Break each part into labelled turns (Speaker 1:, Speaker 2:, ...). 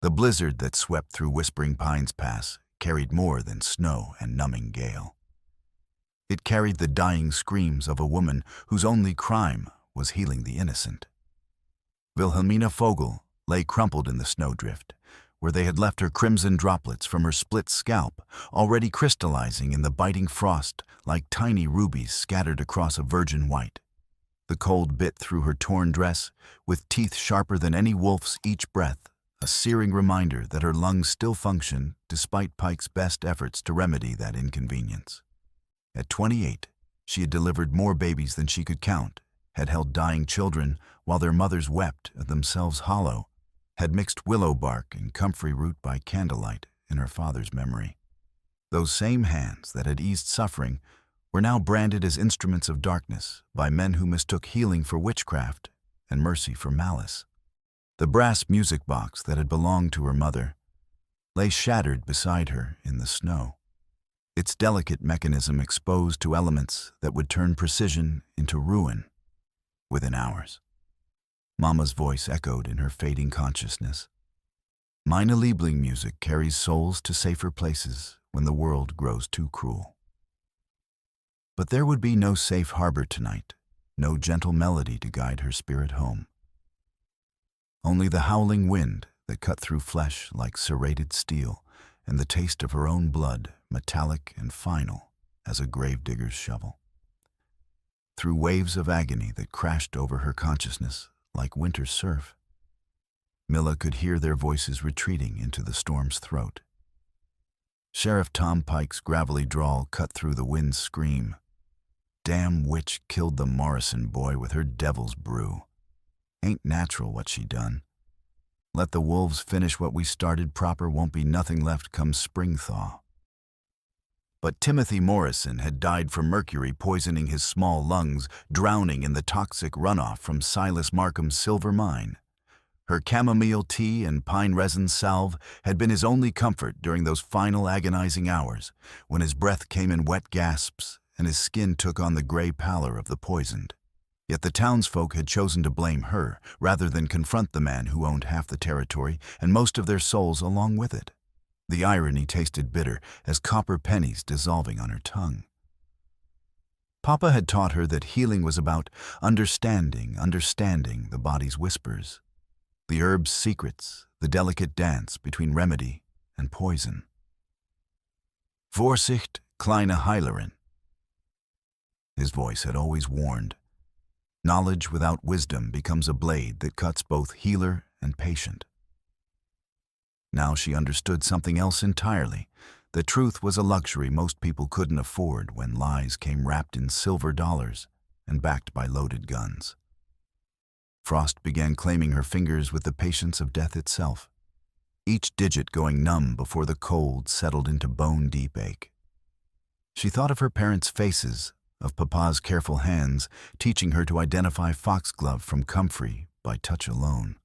Speaker 1: The blizzard that swept through Whispering Pines Pass carried more than snow and numbing gale. It carried the dying screams of a woman whose only crime was healing the innocent. Wilhelmina Fogel lay crumpled in the snowdrift, where they had left her crimson droplets from her split scalp, already crystallizing in the biting frost like tiny rubies scattered across a virgin white. The cold bit through her torn dress, with teeth sharper than any wolf's each breath, a searing reminder that her lungs still function despite Pike's best efforts to remedy that inconvenience. At 28, she had delivered more babies than she could count, had held dying children while their mothers wept, themselves hollow, had mixed willow bark and comfrey root by candlelight in her father's memory. Those same hands that had eased suffering were now branded as instruments of darkness by men who mistook healing for witchcraft and mercy for malice. The brass music box that had belonged to her mother lay shattered beside her in the snow, its delicate mechanism exposed to elements that would turn precision into ruin within hours. Mama's voice echoed in her fading consciousness. Meine Liebling music carries souls to safer places when the world grows too cruel. But there would be no safe harbor tonight, no gentle melody to guide her spirit home. Only the howling wind that cut through flesh like serrated steel, and the taste of her own blood, metallic and final as a gravedigger's shovel. Through waves of agony that crashed over her consciousness like winter surf, Milla could hear their voices retreating into the storm's throat. Sheriff Tom Pike's gravelly drawl cut through the wind's scream. Damn witch killed the Morrison boy with her devil's brew. Ain't natural what she done. Let the wolves finish what we started proper, won't be nothing left come spring thaw. But Timothy Morrison had died from mercury poisoning his small lungs, drowning in the toxic runoff from Silas Markham's silver mine. Her chamomile tea and pine resin salve had been his only comfort during those final agonizing hours, when his breath came in wet gasps and his skin took on the gray pallor of the poisoned. Yet the townsfolk had chosen to blame her, rather than confront the man who owned half the territory and most of their souls along with it. The irony tasted bitter as copper pennies dissolving on her tongue. Papa had taught her that healing was about understanding the body's whispers, the herb's secrets, the delicate dance between remedy and poison. Vorsicht, kleine Heilerin. His voice had always warned. Knowledge without wisdom becomes a blade that cuts both healer and patient. Now she understood something else entirely. The truth was a luxury most people couldn't afford when lies came wrapped in silver dollars and backed by loaded guns. Frost began claiming her fingers with the patience of death itself, each digit going numb before the cold settled into bone-deep ache. She thought of her parents' faces, of Papa's careful hands teaching her to identify foxglove from comfrey by touch alone,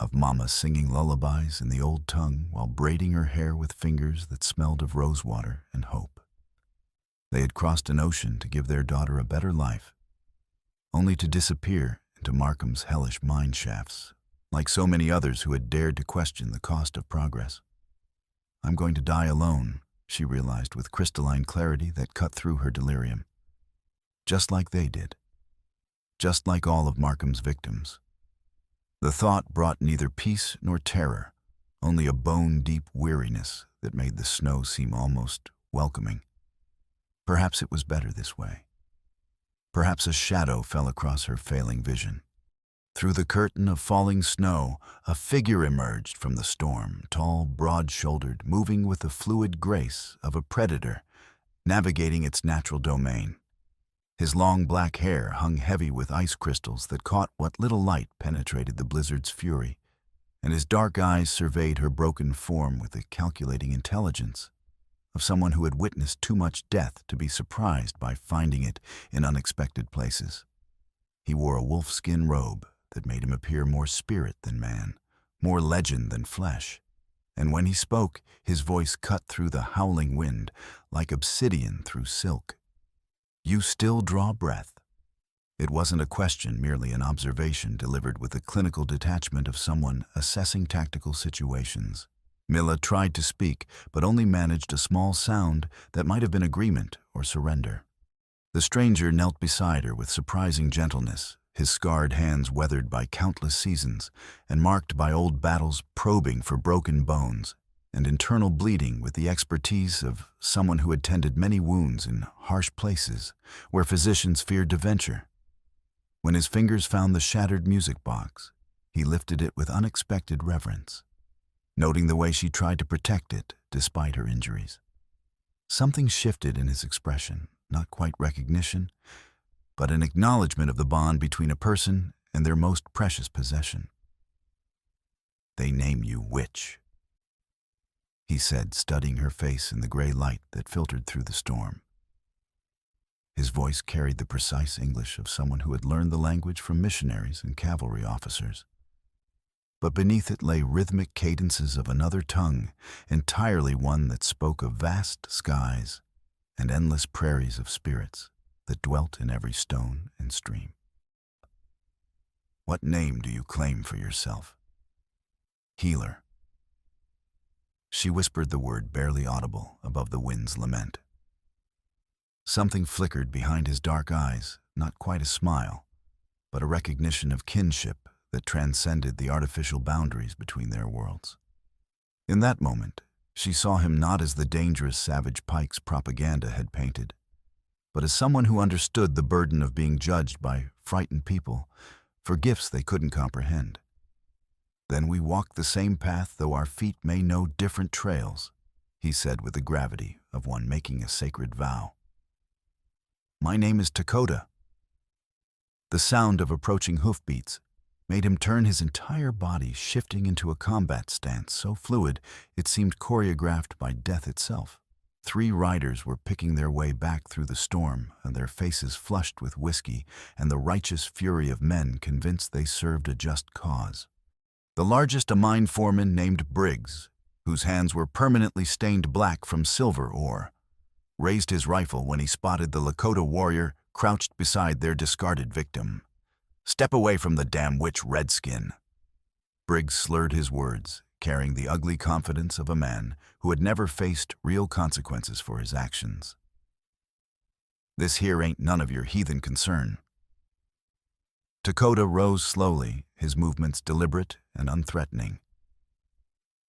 Speaker 1: of Mama singing lullabies in the old tongue while braiding her hair with fingers that smelled of rosewater and hope. They had crossed an ocean to give their daughter a better life, only to disappear into Markham's hellish mine shafts, like so many others who had dared to question the cost of progress. I'm going to die alone, she realized with crystalline clarity that cut through her delirium. Just like they did. Just like all of Markham's victims. The thought brought neither peace nor terror, only a bone-deep weariness that made the snow seem almost welcoming. Perhaps it was better this way. Perhaps a shadow fell across her failing vision. Through the curtain of falling snow, a figure emerged from the storm, tall, broad-shouldered, moving with the fluid grace of a predator, navigating its natural domain. His long black hair hung heavy with ice crystals that caught what little light penetrated the blizzard's fury, and his dark eyes surveyed her broken form with the calculating intelligence of someone who had witnessed too much death to be surprised by finding it in unexpected places. He wore a wolfskin robe that made him appear more spirit than man, more legend than flesh, and when he spoke, his voice cut through the howling wind like obsidian through silk. You still draw breath. It wasn't a question, merely an observation delivered with the clinical detachment of someone assessing tactical situations. Milla tried to speak, but only managed a small sound that might have been agreement or surrender. The stranger knelt beside her with surprising gentleness, his scarred hands weathered by countless seasons and marked by old battles probing for broken bones and internal bleeding with the expertise of someone who had tended many wounds in harsh places where physicians feared to venture. When his fingers found the shattered music box, he lifted it with unexpected reverence, noting the way she tried to protect it despite her injuries. Something shifted in his expression, not quite recognition, but an acknowledgement of the bond between a person and their most precious possession. "They name you witch," he said, studying her face in the gray light that filtered through the storm. His voice carried the precise English of someone who had learned the language from missionaries and cavalry officers. But beneath it lay rhythmic cadences of another tongue, entirely one that spoke of vast skies and endless prairies of spirits that dwelt in every stone and stream. "What name do you claim for yourself?" "Healer." She whispered the word barely audible above the wind's lament. Something flickered behind his dark eyes, not quite a smile, but a recognition of kinship that transcended the artificial boundaries between their worlds. In that moment, she saw him not as the dangerous savage Pike's propaganda had painted, but as someone who understood the burden of being judged by frightened people for gifts they couldn't comprehend. "Then we walk the same path though our feet may know different trails," he said with the gravity of one making a sacred vow. "My name is Lakota." The sound of approaching hoofbeats made him turn his entire body, shifting into a combat stance so fluid it seemed choreographed by death itself. 3 riders were picking their way back through the storm, and their faces flushed with whiskey and the righteous fury of men convinced they served a just cause. The largest a mine foreman named Briggs, whose hands were permanently stained black from silver ore, raised his rifle when he spotted the Lakota warrior crouched beside their discarded victim. "Step away from the damn witch, redskin." Briggs slurred his words, carrying the ugly confidence of a man who had never faced real consequences for his actions. "This here ain't none of your heathen concern." Lakota rose slowly, his movements deliberate and unthreatening.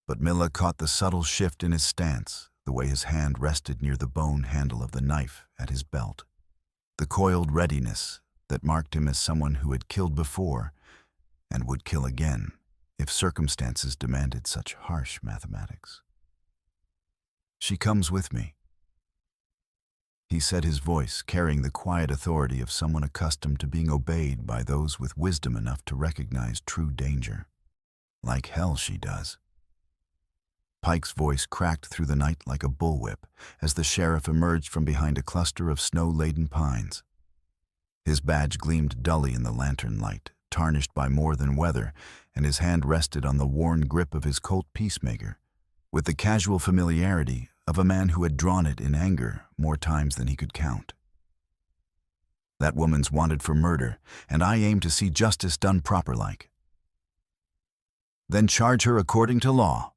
Speaker 1: But Milla caught the subtle shift in his stance, the way his hand rested near the bone handle of the knife at his belt. The coiled readiness that marked him as someone who had killed before and would kill again if circumstances demanded such harsh mathematics. "She comes with me," he said, his voice carrying the quiet authority of someone accustomed to being obeyed by those with wisdom enough to recognize true danger. "Like hell she does." Pike's voice cracked through the night like a bullwhip as the sheriff emerged from behind a cluster of snow-laden pines. His badge gleamed dully in the lantern light, tarnished by more than weather, and his hand rested on the worn grip of his Colt Peacemaker, with the casual familiarity of a man who had drawn it in anger more times than he could count. "That woman's wanted for murder, and I aim to see justice done proper-like." "Then charge her according to law."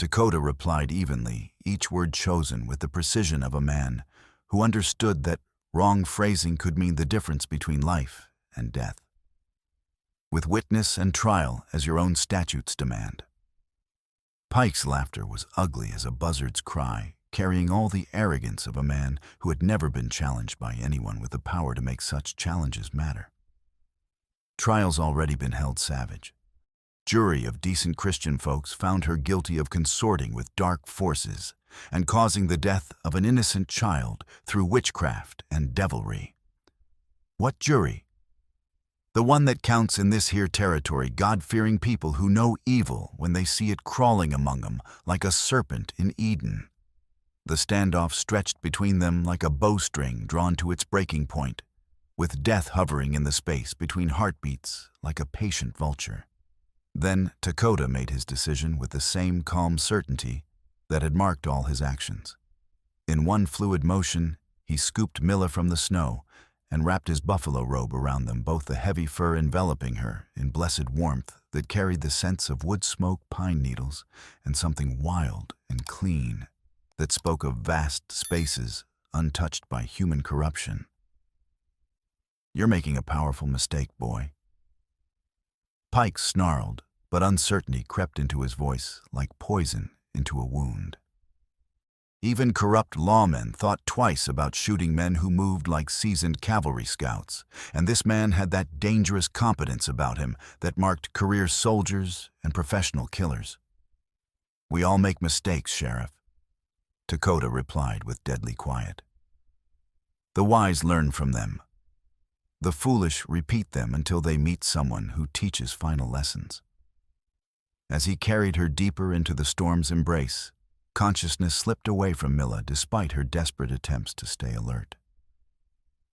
Speaker 1: Lakota replied evenly, each word chosen with the precision of a man who understood that wrong phrasing could mean the difference between life and death. "With witness and trial as your own statutes demand." Pike's laughter was ugly as a buzzard's cry, carrying all the arrogance of a man who had never been challenged by anyone with the power to make such challenges matter. Trial's already been held savage. Jury of decent Christian folks found her guilty of consorting with dark forces and causing the death of an innocent child through witchcraft and devilry. What jury? The one that counts in this here territory, God-fearing people who know evil when they see it crawling among them like a serpent in Eden. The standoff stretched between them like a bowstring drawn to its breaking point, with death hovering in the space between heartbeats like a patient vulture. Then Lakota made his decision with the same calm certainty that had marked all his actions. In one fluid motion, he scooped Milla from the snow and wrapped his buffalo robe around them, both the heavy fur enveloping her in blessed warmth that carried the scents of wood smoke, pine needles, and something wild and clean that spoke of vast spaces untouched by human corruption. "You're making a powerful mistake, boy." Pike snarled, but uncertainty crept into his voice like poison into a wound. Even corrupt lawmen thought twice about shooting men who moved like seasoned cavalry scouts, and this man had that dangerous competence about him that marked career soldiers and professional killers. "We all make mistakes, Sheriff," Lakota replied with deadly quiet. "The wise learn from them. The foolish repeat them until they meet someone who teaches final lessons." As he carried her deeper into the storm's embrace, consciousness slipped away from Milla despite her desperate attempts to stay alert.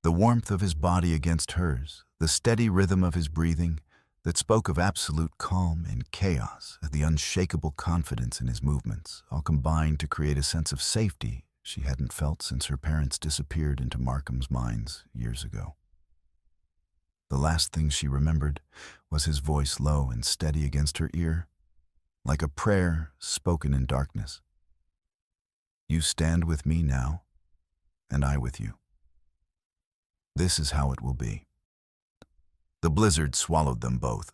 Speaker 1: The warmth of his body against hers, the steady rhythm of his breathing that spoke of absolute calm in chaos, the unshakable confidence in his movements, all combined to create a sense of safety she hadn't felt since her parents disappeared into Markham's mines years ago. The last thing she remembered was his voice low and steady against her ear, like a prayer spoken in darkness. "You stand with me now, and I with you. This is how it will be." The blizzard swallowed them both,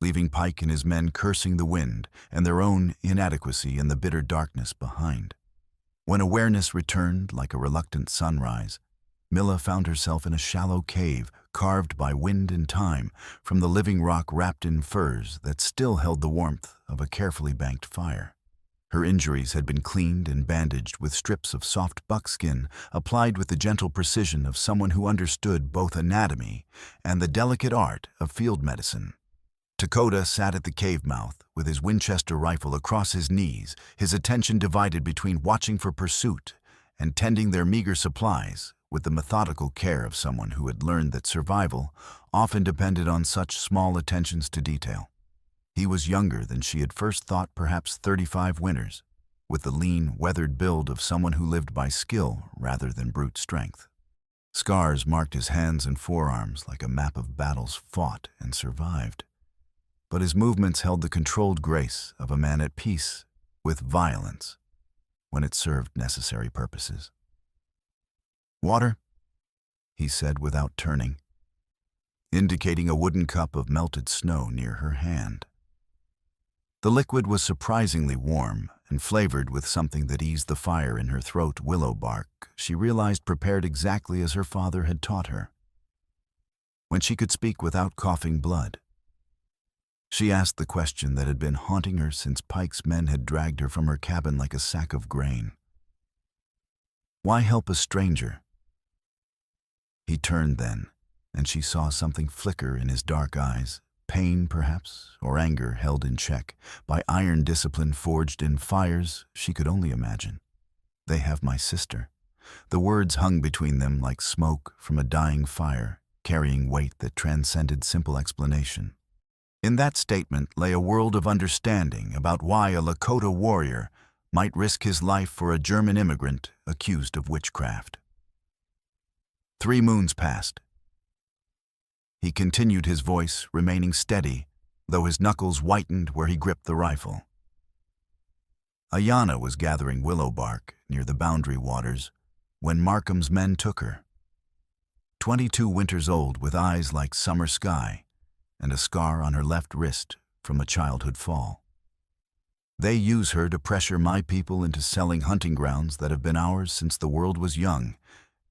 Speaker 1: leaving Pike and his men cursing the wind and their own inadequacy in the bitter darkness behind. When awareness returned like a reluctant sunrise, Milla found herself in a shallow cave carved by wind and time from the living rock wrapped in furs that still held the warmth of a carefully banked fire. Her injuries had been cleaned and bandaged with strips of soft buckskin applied with the gentle precision of someone who understood both anatomy and the delicate art of field medicine. Lakota sat at the cave mouth with his Winchester rifle across his knees, his attention divided between watching for pursuit and tending their meager supplies with the methodical care of someone who had learned that survival often depended on such small attentions to detail. He was younger than she had first thought, perhaps 35 winters, with the lean, weathered build of someone who lived by skill rather than brute strength. Scars marked his hands and forearms like a map of battles fought and survived, but his movements held the controlled grace of a man at peace with violence when it served necessary purposes. "Water?" he said without turning, indicating a wooden cup of melted snow near her hand. The liquid was surprisingly warm and flavored with something that eased the fire in her throat, willow bark, she realized prepared exactly as her father had taught her. When she could speak without coughing blood, she asked the question that had been haunting her since Pike's men had dragged her from her cabin like a sack of grain. "Why help a stranger?" He turned then, and she saw something flicker in his dark eyes. Pain, perhaps, or anger held in check by iron discipline forged in fires she could only imagine. "They have my sister." The words hung between them like smoke from a dying fire, carrying weight that transcended simple explanation. In that statement lay a world of understanding about why a Lakota warrior might risk his life for a German immigrant accused of witchcraft. 3 moons passed. He continued, his voice remaining steady, though his knuckles whitened where he gripped the rifle. Ayanna was gathering willow bark near the boundary waters when Markham's men took her. 22 winters old, with eyes like summer sky and a scar on her left wrist from a childhood fall. "They use her to pressure my people into selling hunting grounds that have been ours since the world was young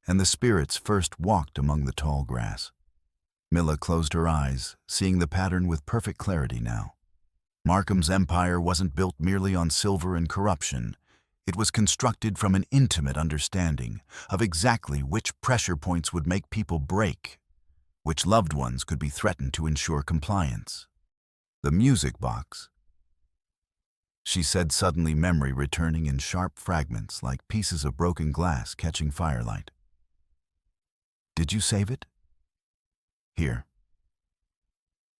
Speaker 1: and the spirits first walked among the tall grass." Milla closed her eyes, seeing the pattern with perfect clarity now. Markham's empire wasn't built merely on silver and corruption. It was constructed from an intimate understanding of exactly which pressure points would make people break, which loved ones could be threatened to ensure compliance. "The music box," she said, suddenly, memory returning in sharp fragments like pieces of broken glass catching firelight. "Did you save it?" "Here."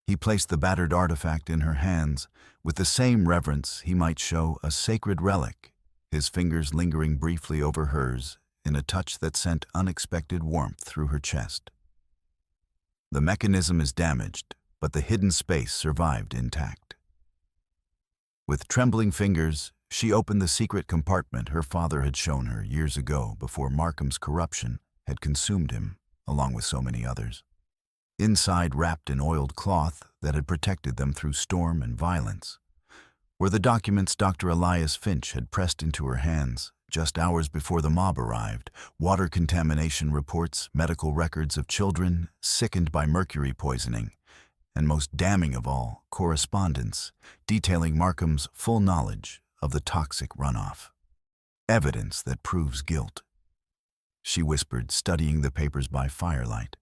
Speaker 1: He placed the battered artifact in her hands with the same reverence he might show a sacred relic, his fingers lingering briefly over hers in a touch that sent unexpected warmth through her chest. The mechanism is damaged, but the hidden space survived intact. With trembling fingers, she opened the secret compartment her father had shown her years ago before Markham's corruption had consumed him, along with so many others. Inside, wrapped in oiled cloth that had protected them through storm and violence, were the documents Dr. Elias Finch had pressed into her hands just hours before the mob arrived: water contamination reports, medical records of children sickened by mercury poisoning, and most damning of all, correspondence detailing Markham's full knowledge of the toxic runoff. Evidence that proves guilt, she whispered, studying the papers by firelight.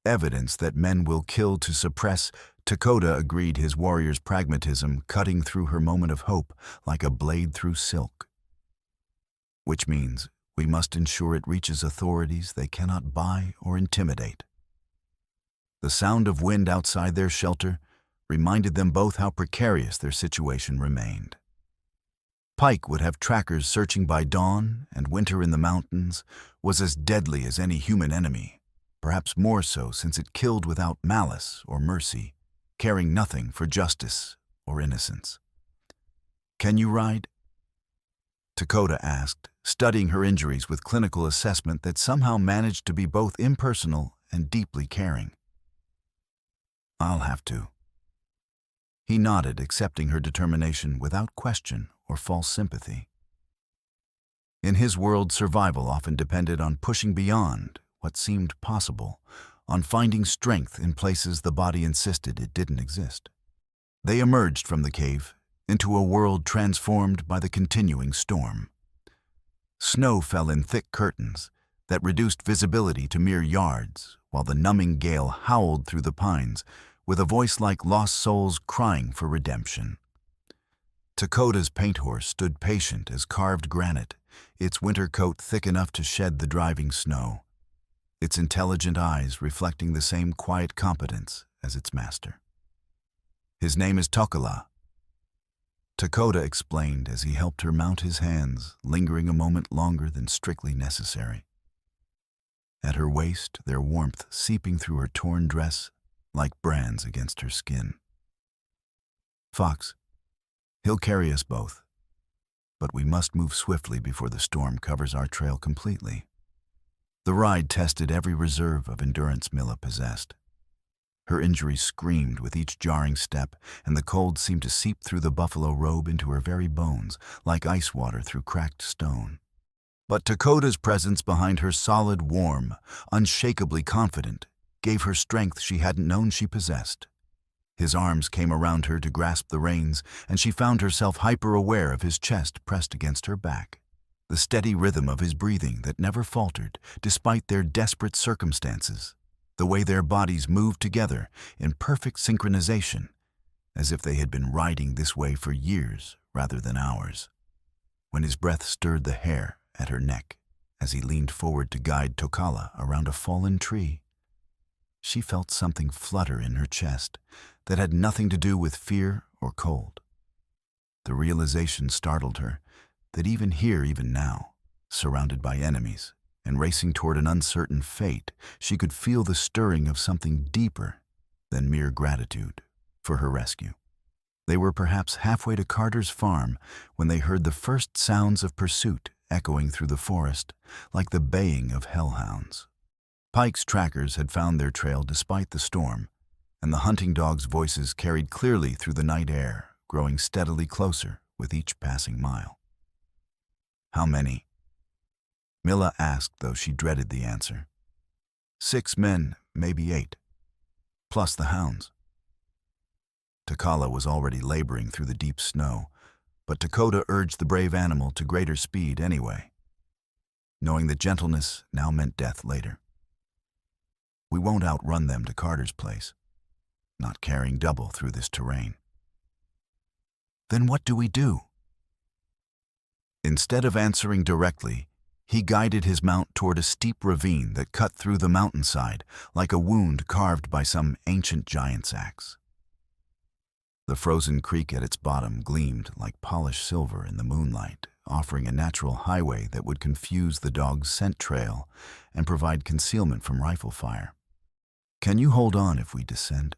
Speaker 1: Evidence that men will kill to suppress. Lakota agreed, his warrior's pragmatism cutting through her moment of hope like a blade through silk. Which means we must ensure it reaches authorities they cannot buy or intimidate. The sound of wind outside their shelter reminded them both how precarious their situation remained. Pike would have trackers searching by dawn, and winter in the mountains was as deadly as any human enemy, perhaps more so since it killed without malice or mercy, caring nothing for justice or innocence. "Can you ride?" Lakota asked, studying her injuries with clinical assessment that somehow managed to be both impersonal and deeply caring. "I'll have to." He nodded, accepting her determination without question or false sympathy. In his world, survival often depended on pushing beyond what seemed possible, on finding strength in places the body insisted it didn't exist. They emerged from the cave into a world transformed by the continuing storm. Snow fell in thick curtains that reduced visibility to mere yards, while the numbing gale howled through the pines with a voice like lost souls crying for redemption. Lakota's paint horse stood patient as carved granite, its winter coat thick enough to shed the driving snow, its intelligent eyes reflecting the same quiet competence as its master. "His name is Tokala," Lakota explained as he helped her mount his hands, lingering a moment longer than strictly necessary. At her waist, their warmth seeping through her torn dress like brands against her skin. "Fox, he'll carry us both, but we must move swiftly before the storm covers our trail completely." The ride tested every reserve of endurance Milla possessed. Her injuries screamed with each jarring step, and the cold seemed to seep through the buffalo robe into her very bones, like ice water through cracked stone. But Lakota's presence behind her, solid, warm, unshakably confident, gave her strength she hadn't known she possessed. His arms came around her to grasp the reins, and she found herself hyper-aware of his chest pressed against her back, the steady rhythm of his breathing that never faltered despite their desperate circumstances, the way their bodies moved together in perfect synchronization, as if they had been riding this way for years rather than hours. When his breath stirred the hair at her neck as he leaned forward to guide Tokala around a fallen tree, she felt something flutter in her chest that had nothing to do with fear or cold. The realization startled her that even here, even now, surrounded by enemies and racing toward an uncertain fate, she could feel the stirring of something deeper than mere gratitude for her rescue. They were perhaps halfway to Carter's farm when they heard the first sounds of pursuit echoing through the forest like the baying of hellhounds. Pike's trackers had found their trail despite the storm, and the hunting dogs' voices carried clearly through the night air, growing steadily closer with each passing mile. "How many?" Milla asked, though she dreaded the answer. 6 men, maybe 8, plus the hounds." Tokala was already laboring through the deep snow, but Lakota urged the brave animal to greater speed anyway, knowing that gentleness now meant death later. "We won't outrun them to Carter's place, not carrying double through this terrain." "Then what do we do?" Instead of answering directly, he guided his mount toward a steep ravine that cut through the mountainside like a wound carved by some ancient giant's axe. The frozen creek at its bottom gleamed like polished silver in the moonlight, offering a natural highway that would confuse the dog's scent trail and provide concealment from rifle fire. "Can you hold on if we descend?"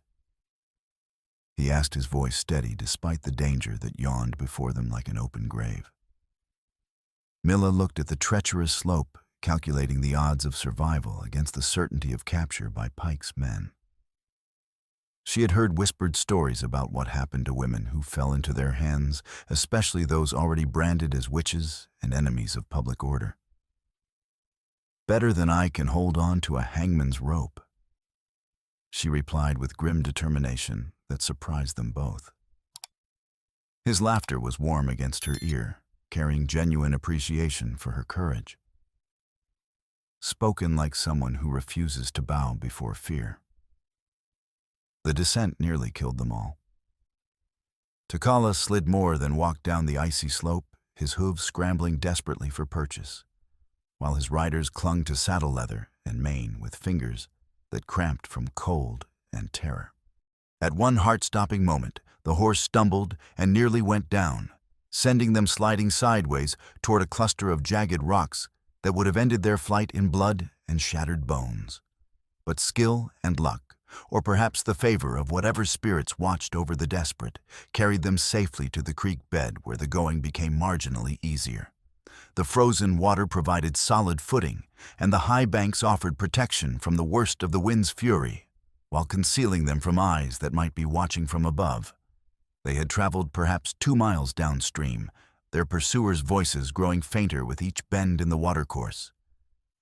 Speaker 1: He asked, his voice steady despite the danger that yawned before them like an open grave. Milla looked at the treacherous slope, calculating the odds of survival against the certainty of capture by Pike's men. She had heard whispered stories about what happened to women who fell into their hands, especially those already branded as witches and enemies of public order. "Better than I can hold on to a hangman's rope," she replied with grim determination that surprised them both. His laughter was warm against her ear, carrying genuine appreciation for her courage. Spoken like someone who refuses to bow before fear. The descent nearly killed them all. Takala slid more than walked down the icy slope, his hooves scrambling desperately for purchase, while his riders clung to saddle leather and mane with fingers that cramped from cold and terror. At one heart-stopping moment, the horse stumbled and nearly went down, sending them sliding sideways toward a cluster of jagged rocks that would have ended their flight in blood and shattered bones. But skill and luck, or perhaps the favor of whatever spirits watched over the desperate, carried them safely to the creek bed where the going became marginally easier. The frozen water provided solid footing, and the high banks offered protection from the worst of the wind's fury, while concealing them from eyes that might be watching from above. They had traveled perhaps 2 miles downstream, their pursuers' voices growing fainter with each bend in the watercourse,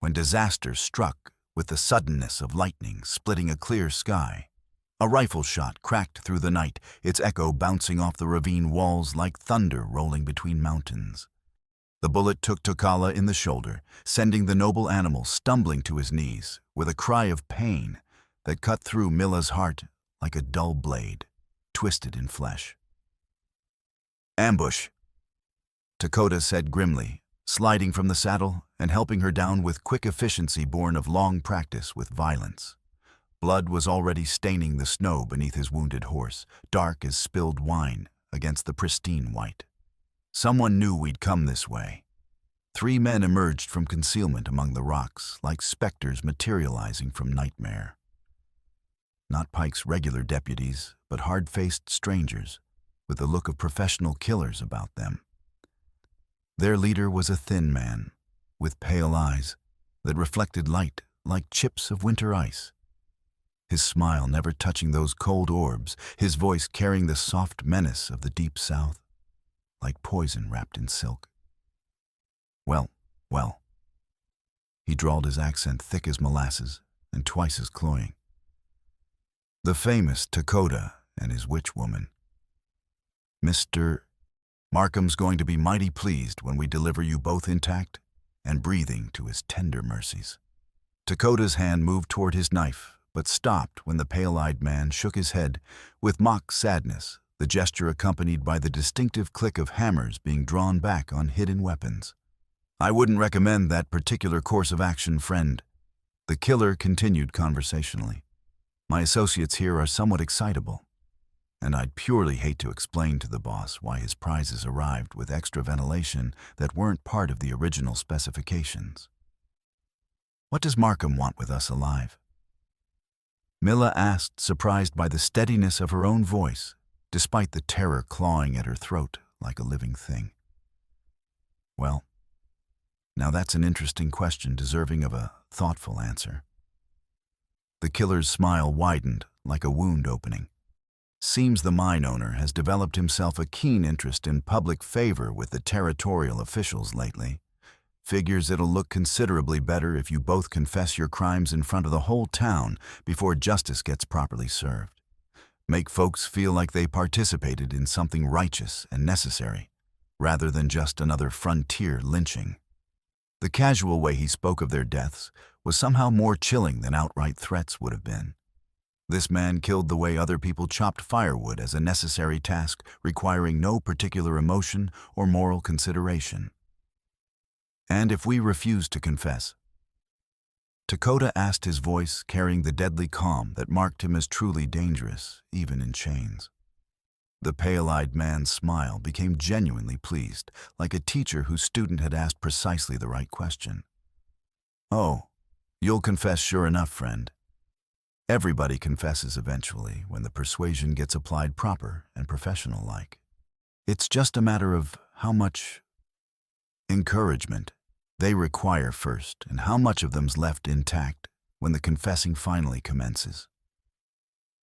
Speaker 1: when disaster struck with the suddenness of lightning splitting a clear sky. A rifle shot cracked through the night, its echo bouncing off the ravine walls like thunder rolling between mountains. The bullet took Takala in the shoulder, sending the noble animal stumbling to his knees with a cry of pain that cut through Milla's heart like a dull blade, twisted in flesh. "Ambush," Lakota said grimly, sliding from the saddle and helping her down with quick efficiency born of long practice with violence. Blood was already staining the snow beneath his wounded horse, dark as spilled wine against the pristine white. Someone knew we'd come this way. 3 men emerged from concealment among the rocks, like specters materializing from nightmare. Not Pike's regular deputies, but hard-faced strangers, with the look of professional killers about them. Their leader was a thin man, with pale eyes that reflected light like chips of winter ice. His smile never touching those cold orbs, his voice carrying the soft menace of the deep south, like poison wrapped in silk. Well, he drawled, his accent thick as molasses and twice as cloying. "The famous Lakota and his witch woman. Mr. Markham's going to be mighty pleased when we deliver you both intact and breathing to his tender mercies." Lakota's hand moved toward his knife, but stopped when the pale-eyed man shook his head with mock sadness, the gesture accompanied by the distinctive click of hammers being drawn back on hidden weapons. "I wouldn't recommend that particular course of action, friend," the killer continued conversationally. "My associates here are somewhat excitable, and I'd purely hate to explain to the boss why his prizes arrived with extra ventilation that weren't part of the original specifications." "What does Markham want with us alive?" Milla asked, surprised by the steadiness of her own voice, despite the terror clawing at her throat like a living thing. "Well, now that's an interesting question deserving of a thoughtful answer." The killer's smile widened like a wound opening. "Seems the mine owner has developed himself a keen interest in public favor with the territorial officials lately. Figures it'll look considerably better if you both confess your crimes in front of the whole town before justice gets properly served. Make folks feel like they participated in something righteous and necessary, rather than just another frontier lynching." The casual way he spoke of their deaths was somehow more chilling than outright threats would have been. This man killed the way other people chopped firewood as a necessary task requiring no particular emotion or moral consideration. "And if we refuse to confess?" Lakota asked, his voice carrying the deadly calm that marked him as truly dangerous, even in chains. The pale-eyed man's smile became genuinely pleased, like a teacher whose student had asked precisely the right question. "Oh, you'll confess sure enough, friend. Everybody confesses eventually when the persuasion gets applied proper and professional-like. It's just a matter of how much encouragement they require first and how much of them's left intact when the confessing finally commences.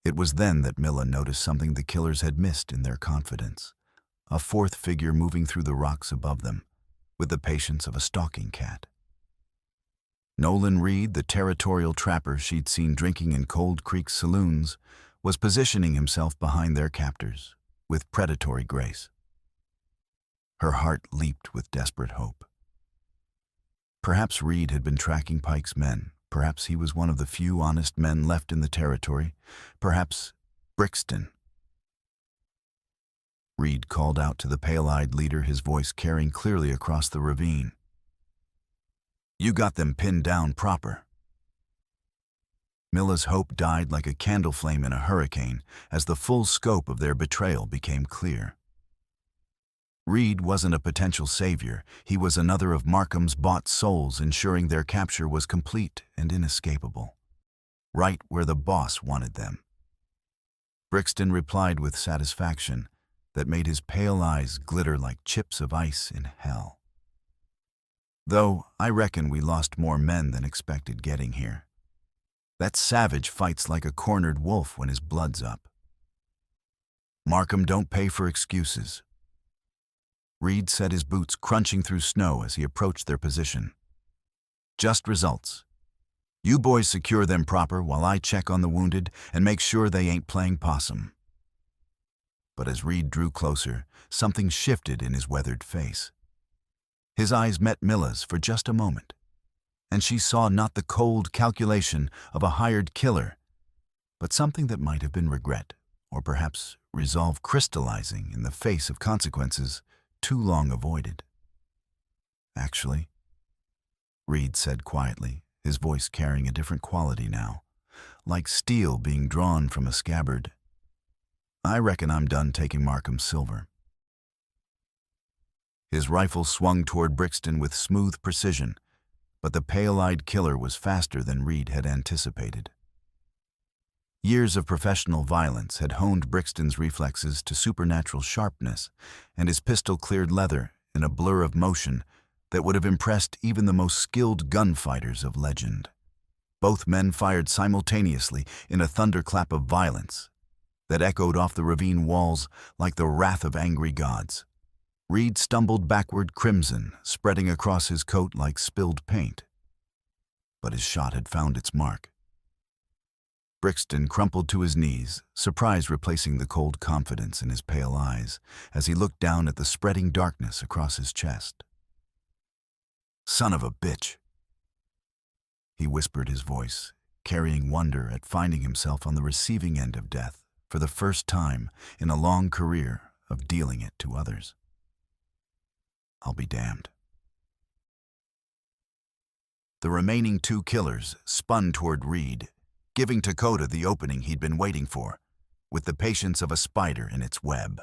Speaker 1: It was then that Milla noticed something the killers had missed in their confidence. A fourth figure moving through the rocks above them, with the patience of a stalking cat. Nolan Reed, the territorial trapper she'd seen drinking in Cold Creek saloons, was positioning himself behind their captors, with predatory grace. Her heart leaped with desperate hope. Perhaps Reed had been tracking Pike's men. Perhaps he was one of the few honest men left in the territory. Perhaps Brixton. Reed called out to the pale-eyed leader, his voice carrying clearly across the ravine. "You got them pinned down proper." Milla's hope died like a candle flame in a hurricane as the full scope of their betrayal became clear. Reed wasn't a potential savior. He was another of Markham's bought souls, ensuring their capture was complete and inescapable. Right where the boss wanted them. Brixton replied with satisfaction that made his pale eyes glitter like chips of ice in hell. "Though I reckon we lost more men than expected getting here. That savage fights like a cornered wolf when his blood's up. Markham don't pay for excuses." Reed set his boots crunching through snow as he approached their position. "Just results. You boys secure them proper while I check on the wounded and make sure they ain't playing possum." But as Reed drew closer, something shifted in his weathered face. His eyes met Milla's for just a moment, and she saw not the cold calculation of a hired killer, but something that might have been regret, or perhaps resolve crystallizing in the face of consequences too long avoided. "Actually," Reed said quietly, his voice carrying a different quality now, like steel being drawn from a scabbard, "I reckon I'm done taking Markham's silver." His rifle swung toward Brixton with smooth precision, but the pale-eyed killer was faster than Reed had anticipated. Years of professional violence had honed Brixton's reflexes to supernatural sharpness, and his pistol cleared leather in a blur of motion that would have impressed even the most skilled gunfighters of legend. Both men fired simultaneously in a thunderclap of violence that echoed off the ravine walls like the wrath of angry gods. Reed stumbled backward, crimson spreading across his coat like spilled paint. But his shot had found its mark. Brixton crumpled to his knees, surprise replacing the cold confidence in his pale eyes as he looked down at the spreading darkness across his chest. "Son of a bitch," he whispered, his voice carrying wonder at finding himself on the receiving end of death for the first time in a long career of dealing it to others. "I'll be damned." The remaining two killers spun toward Reed, giving Lakota the opening he'd been waiting for, with the patience of a spider in its web.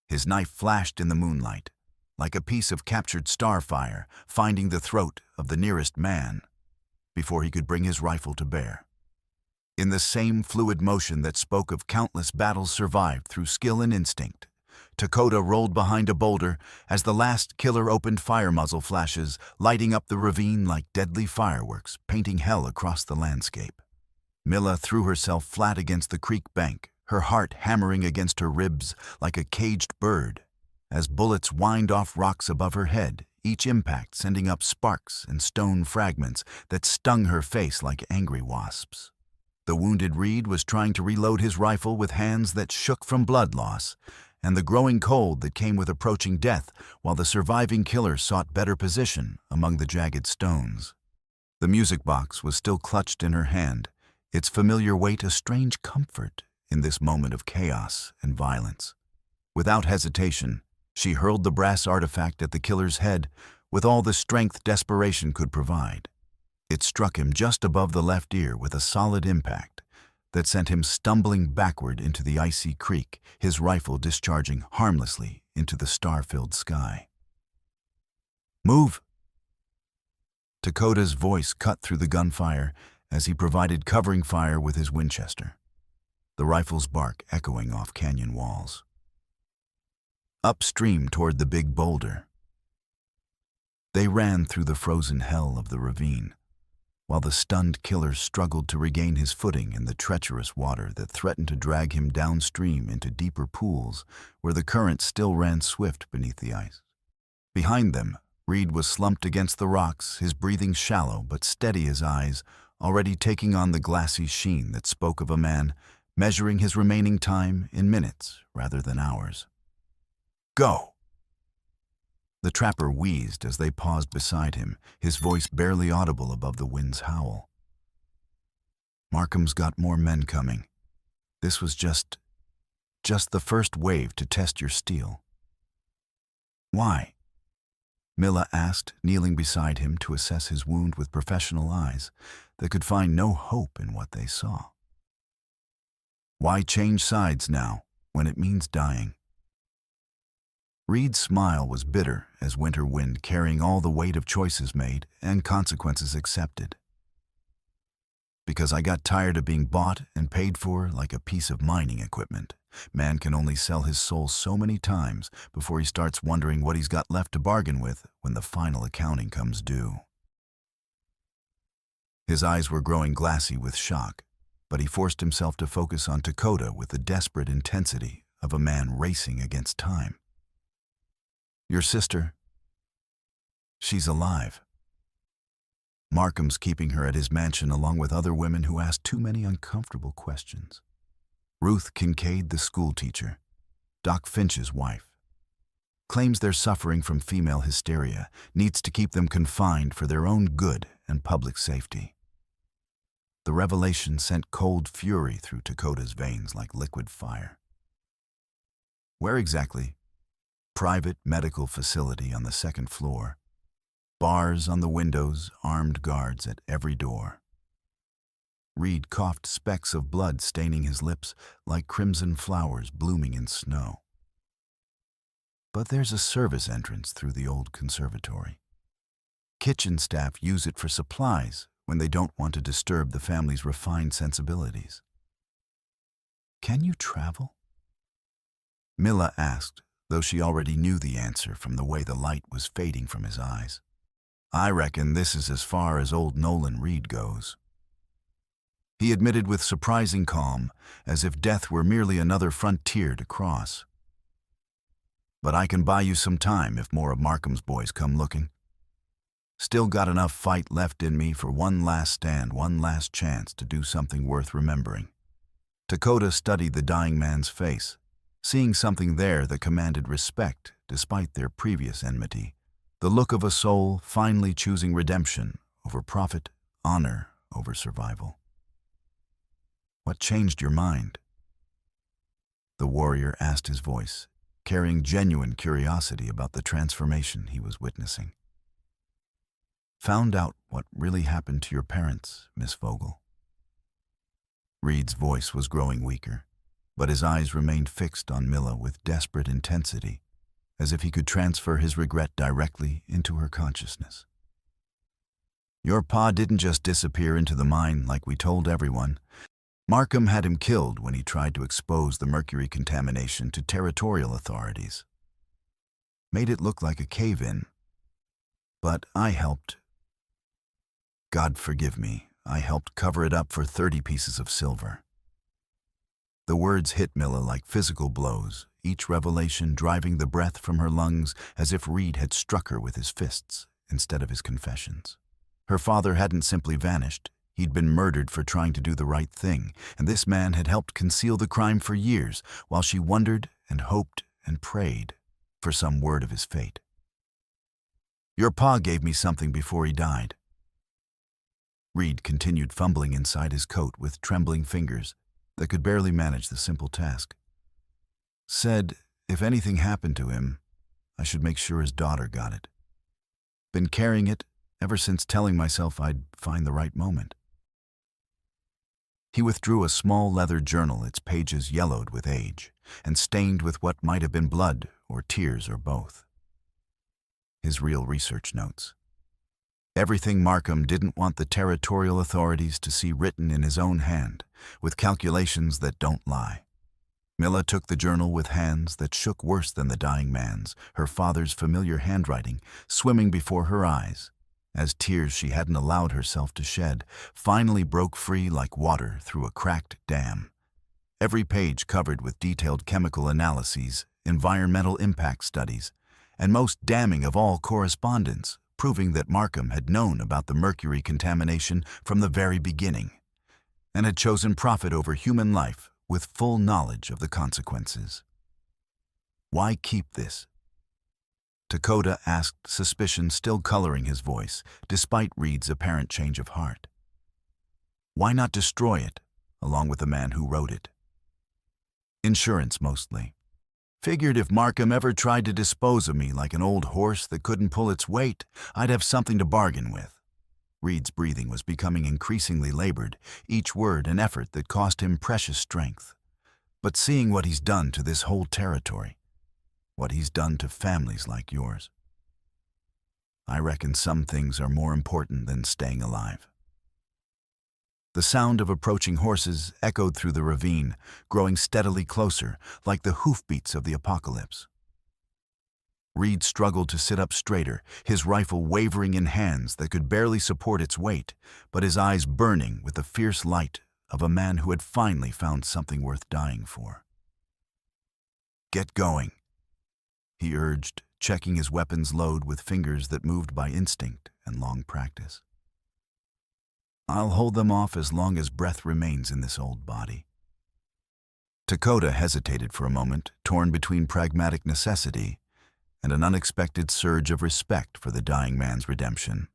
Speaker 1: His knife flashed in the moonlight, like a piece of captured starfire, finding the throat of the nearest man before he could bring his rifle to bear. In the same fluid motion that spoke of countless battles survived through skill and instinct, Lakota rolled behind a boulder as the last killer opened fire muzzle flashes, lighting up the ravine like deadly fireworks, painting hell across the landscape. Milla threw herself flat against the creek bank, her heart hammering against her ribs like a caged bird, as bullets whined off rocks above her head, each impact sending up sparks and stone fragments that stung her face like angry wasps. The wounded Reed was trying to reload his rifle with hands that shook from blood loss, and the growing cold that came with approaching death, while the surviving killer sought better position among the jagged stones. The music box was still clutched in her hand, its familiar weight a strange comfort in this moment of chaos and violence. Without hesitation, she hurled the brass artifact at the killer's head with all the strength desperation could provide. It struck him just above the left ear with a solid impact that sent him stumbling backward into the icy creek, his rifle discharging harmlessly into the star-filled sky. "Move!" Lakota's voice cut through the gunfire as he provided covering fire with his Winchester, the rifle's bark echoing off canyon walls. Upstream toward the big boulder, they ran through the frozen hell of the ravine, while the stunned killer struggled to regain his footing in the treacherous water that threatened to drag him downstream into deeper pools where the current still ran swift beneath the ice. Behind them, Reed was slumped against the rocks, his breathing shallow but steady as eyes, already taking on the glassy sheen that spoke of a man measuring his remaining time in minutes rather than hours. "Go!" The trapper wheezed as they paused beside him, his voice barely audible above the wind's howl. "Markham's got more men coming. This was just the first wave to test your steel." "Why?" Milla asked, kneeling beside him to assess his wound with professional eyes that could find no hope in what they saw. "Why change sides now, when it means dying?" Reed's smile was bitter as winter wind, carrying all the weight of choices made and consequences accepted. "Because I got tired of being bought and paid for like a piece of mining equipment. Man can only sell his soul so many times before he starts wondering what he's got left to bargain with when the final accounting comes due." His eyes were growing glassy with shock, but he forced himself to focus on Dakota with the desperate intensity of a man racing against time. "Your sister, she's alive. Markham's keeping her at his mansion along with other women who ask too many uncomfortable questions. Ruth Kincaid, the schoolteacher, Doc Finch's wife, claims they're suffering from female hysteria, needs to keep them confined for their own good and public safety." The revelation sent cold fury through Dakota's veins like liquid fire. "Where exactly?" "Private medical facility on the second floor. Bars on the windows, armed guards at every door." Reed coughed, specks of blood staining his lips like crimson flowers blooming in snow. "But there's a service entrance through the old conservatory. Kitchen staff use it for supplies when they don't want to disturb the family's refined sensibilities." "Can you travel?" Milla asked, though she already knew the answer from the way the light was fading from his eyes. "I reckon this is as far as old Nolan Reed goes." He admitted with surprising calm, as if death were merely another frontier to cross. "But I can buy you some time if more of Markham's boys come looking. Still got enough fight left in me for one last stand, one last chance to do something worth remembering." Dakota studied the dying man's face, seeing something there that commanded respect despite their previous enmity, the look of a soul finally choosing redemption over profit, honor over survival. "What changed your mind?" the warrior asked, his voice carrying genuine curiosity about the transformation he was witnessing. "Found out what really happened to your parents, Miss Vogel." Reed's voice was growing weaker, but his eyes remained fixed on Milla with desperate intensity, as if he could transfer his regret directly into her consciousness. "Your pa didn't just disappear into the mine like we told everyone. Markham had him killed when he tried to expose the mercury contamination to territorial authorities. Made it look like a cave-in. But I helped. God forgive me, I helped cover it up for 30 pieces of silver." The words hit Milla like physical blows, each revelation driving the breath from her lungs as if Reed had struck her with his fists instead of his confessions. Her father hadn't simply vanished. He'd been murdered for trying to do the right thing, and this man had helped conceal the crime for years while she wondered and hoped and prayed for some word of his fate. "Your pa gave me something before he died." Reed continued fumbling inside his coat with trembling fingers that could barely manage the simple task. "Said if anything happened to him, I should make sure his daughter got it. Been carrying it ever since, telling myself I'd find the right moment." He withdrew a small leather journal, its pages yellowed with age and stained with what might have been blood or tears or both. His real research notes. Everything Markham didn't want the territorial authorities to see written in his own hand, with calculations that don't lie. Milla took the journal with hands that shook worse than the dying man's, her father's familiar handwriting swimming before her eyes, as tears she hadn't allowed herself to shed finally broke free like water through a cracked dam. Every page covered with detailed chemical analyses, environmental impact studies, and most damning of all, correspondence proving that Markham had known about the mercury contamination from the very beginning, and had chosen profit over human life with full knowledge of the consequences. Why keep this? Lakota asked, suspicion still coloring his voice, despite Reed's apparent change of heart. Why not destroy it, along with the man who wrote it? Insurance, mostly. Figured if Markham ever tried to dispose of me like an old horse that couldn't pull its weight, I'd have something to bargain with. Reed's breathing was becoming increasingly labored, each word an effort that cost him precious strength. But seeing what he's done to this whole territory, what he's done to families like yours, I reckon some things are more important than staying alive. The sound of approaching horses echoed through the ravine, growing steadily closer, like the hoofbeats of the apocalypse. Reed struggled to sit up straighter, his rifle wavering in hands that could barely support its weight, but his eyes burning with the fierce light of a man who had finally found something worth dying for. "Get going," he urged, checking his weapon's load with fingers that moved by instinct and long practice. "I'll hold them off as long as breath remains in this old body." Lakota hesitated for a moment, torn between pragmatic necessity and an unexpected surge of respect for the dying man's redemption.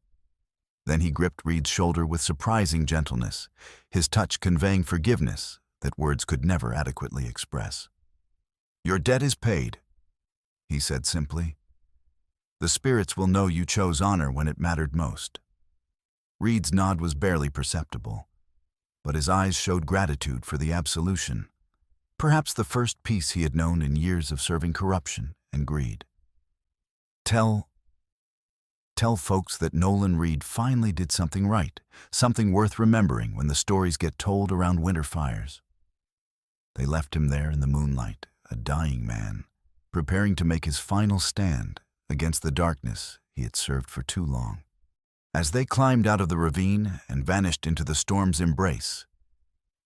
Speaker 1: Then he gripped Reed's shoulder with surprising gentleness, his touch conveying forgiveness that words could never adequately express. "Your debt is paid," he said simply. "The spirits will know you chose honor when it mattered most." Reed's nod was barely perceptible, but his eyes showed gratitude for the absolution, perhaps the first peace he had known in years of serving corruption and greed. Tell folks that Nolan Reed finally did something right, something worth remembering when the stories get told around winter fires. They left him there in the moonlight, a dying man, preparing to make his final stand against the darkness he had served for too long. As they climbed out of the ravine and vanished into the storm's embrace,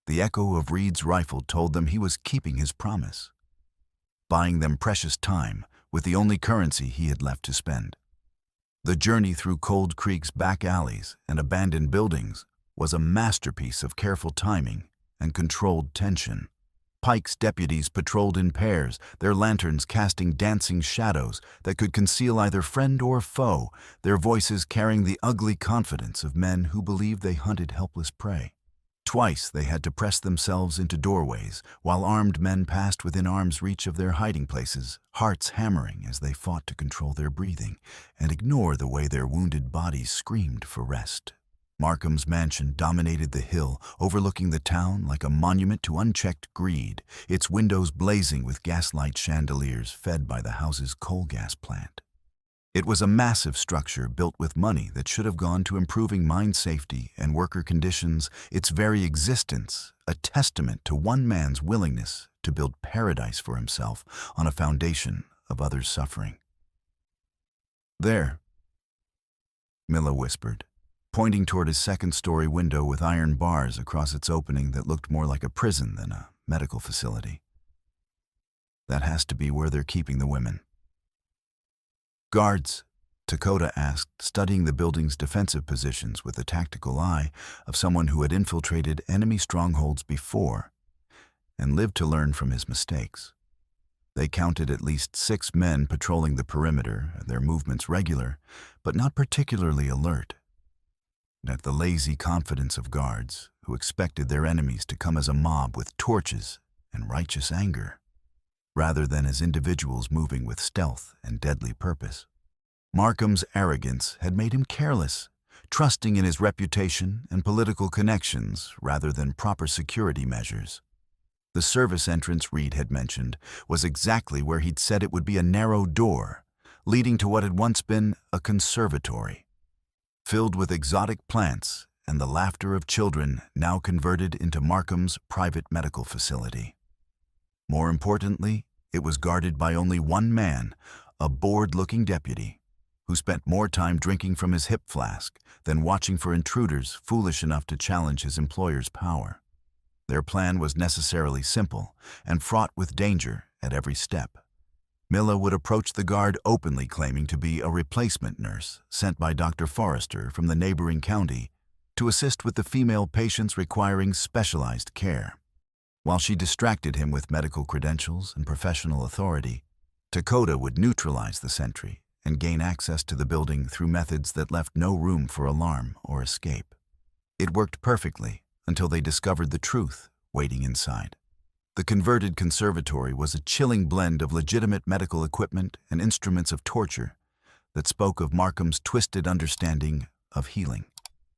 Speaker 1: the echo of Reed's rifle told them he was keeping his promise, buying them precious time with the only currency he had left to spend. The journey through Cold Creek's back alleys and abandoned buildings was a masterpiece of careful timing and controlled tension. Pike's deputies patrolled in pairs, their lanterns casting dancing shadows that could conceal either friend or foe, their voices carrying the ugly confidence of men who believed they hunted helpless prey. Twice they had to press themselves into doorways, while armed men passed within arm's reach of their hiding places, hearts hammering as they fought to control their breathing and ignore the way their wounded bodies screamed for rest. Markham's mansion dominated the hill, overlooking the town like a monument to unchecked greed, its windows blazing with gaslight chandeliers fed by the house's coal gas plant. It was a massive structure built with money that should have gone to improving mine safety and worker conditions, its very existence a testament to one man's willingness to build paradise for himself on a foundation of others' suffering. "There," Milla whispered, pointing toward his second-story window with iron bars across its opening that looked more like a prison than a medical facility. "That has to be where they're keeping the women." "Guards?" Lakota asked, studying the building's defensive positions with the tactical eye of someone who had infiltrated enemy strongholds before and lived to learn from his mistakes. They counted at least 6 men patrolling the perimeter, their movements regular, but not particularly alert. At the lazy confidence of guards who expected their enemies to come as a mob with torches and righteous anger, rather than as individuals moving with stealth and deadly purpose. Markham's arrogance had made him careless, trusting in his reputation and political connections rather than proper security measures. The service entrance Reed had mentioned was exactly where he'd said it would be, a narrow door, leading to what had once been a conservatory. filled with exotic plants and the laughter of children now converted into Markham's private medical facility. More importantly, it was guarded by only one man, a bored-looking deputy, who spent more time drinking from his hip flask than watching for intruders foolish enough to challenge his employer's power. Their plan was necessarily simple and fraught with danger at every step. Milla would approach the guard openly claiming to be a replacement nurse sent by Dr. Forrester from the neighboring county to assist with the female patients requiring specialized care. While she distracted him with medical credentials and professional authority, Lakota would neutralize the sentry and gain access to the building through methods that left no room for alarm or escape. It worked perfectly until they discovered the truth waiting inside. The converted conservatory was a chilling blend of legitimate medical equipment and instruments of torture that spoke of Markham's twisted understanding of healing.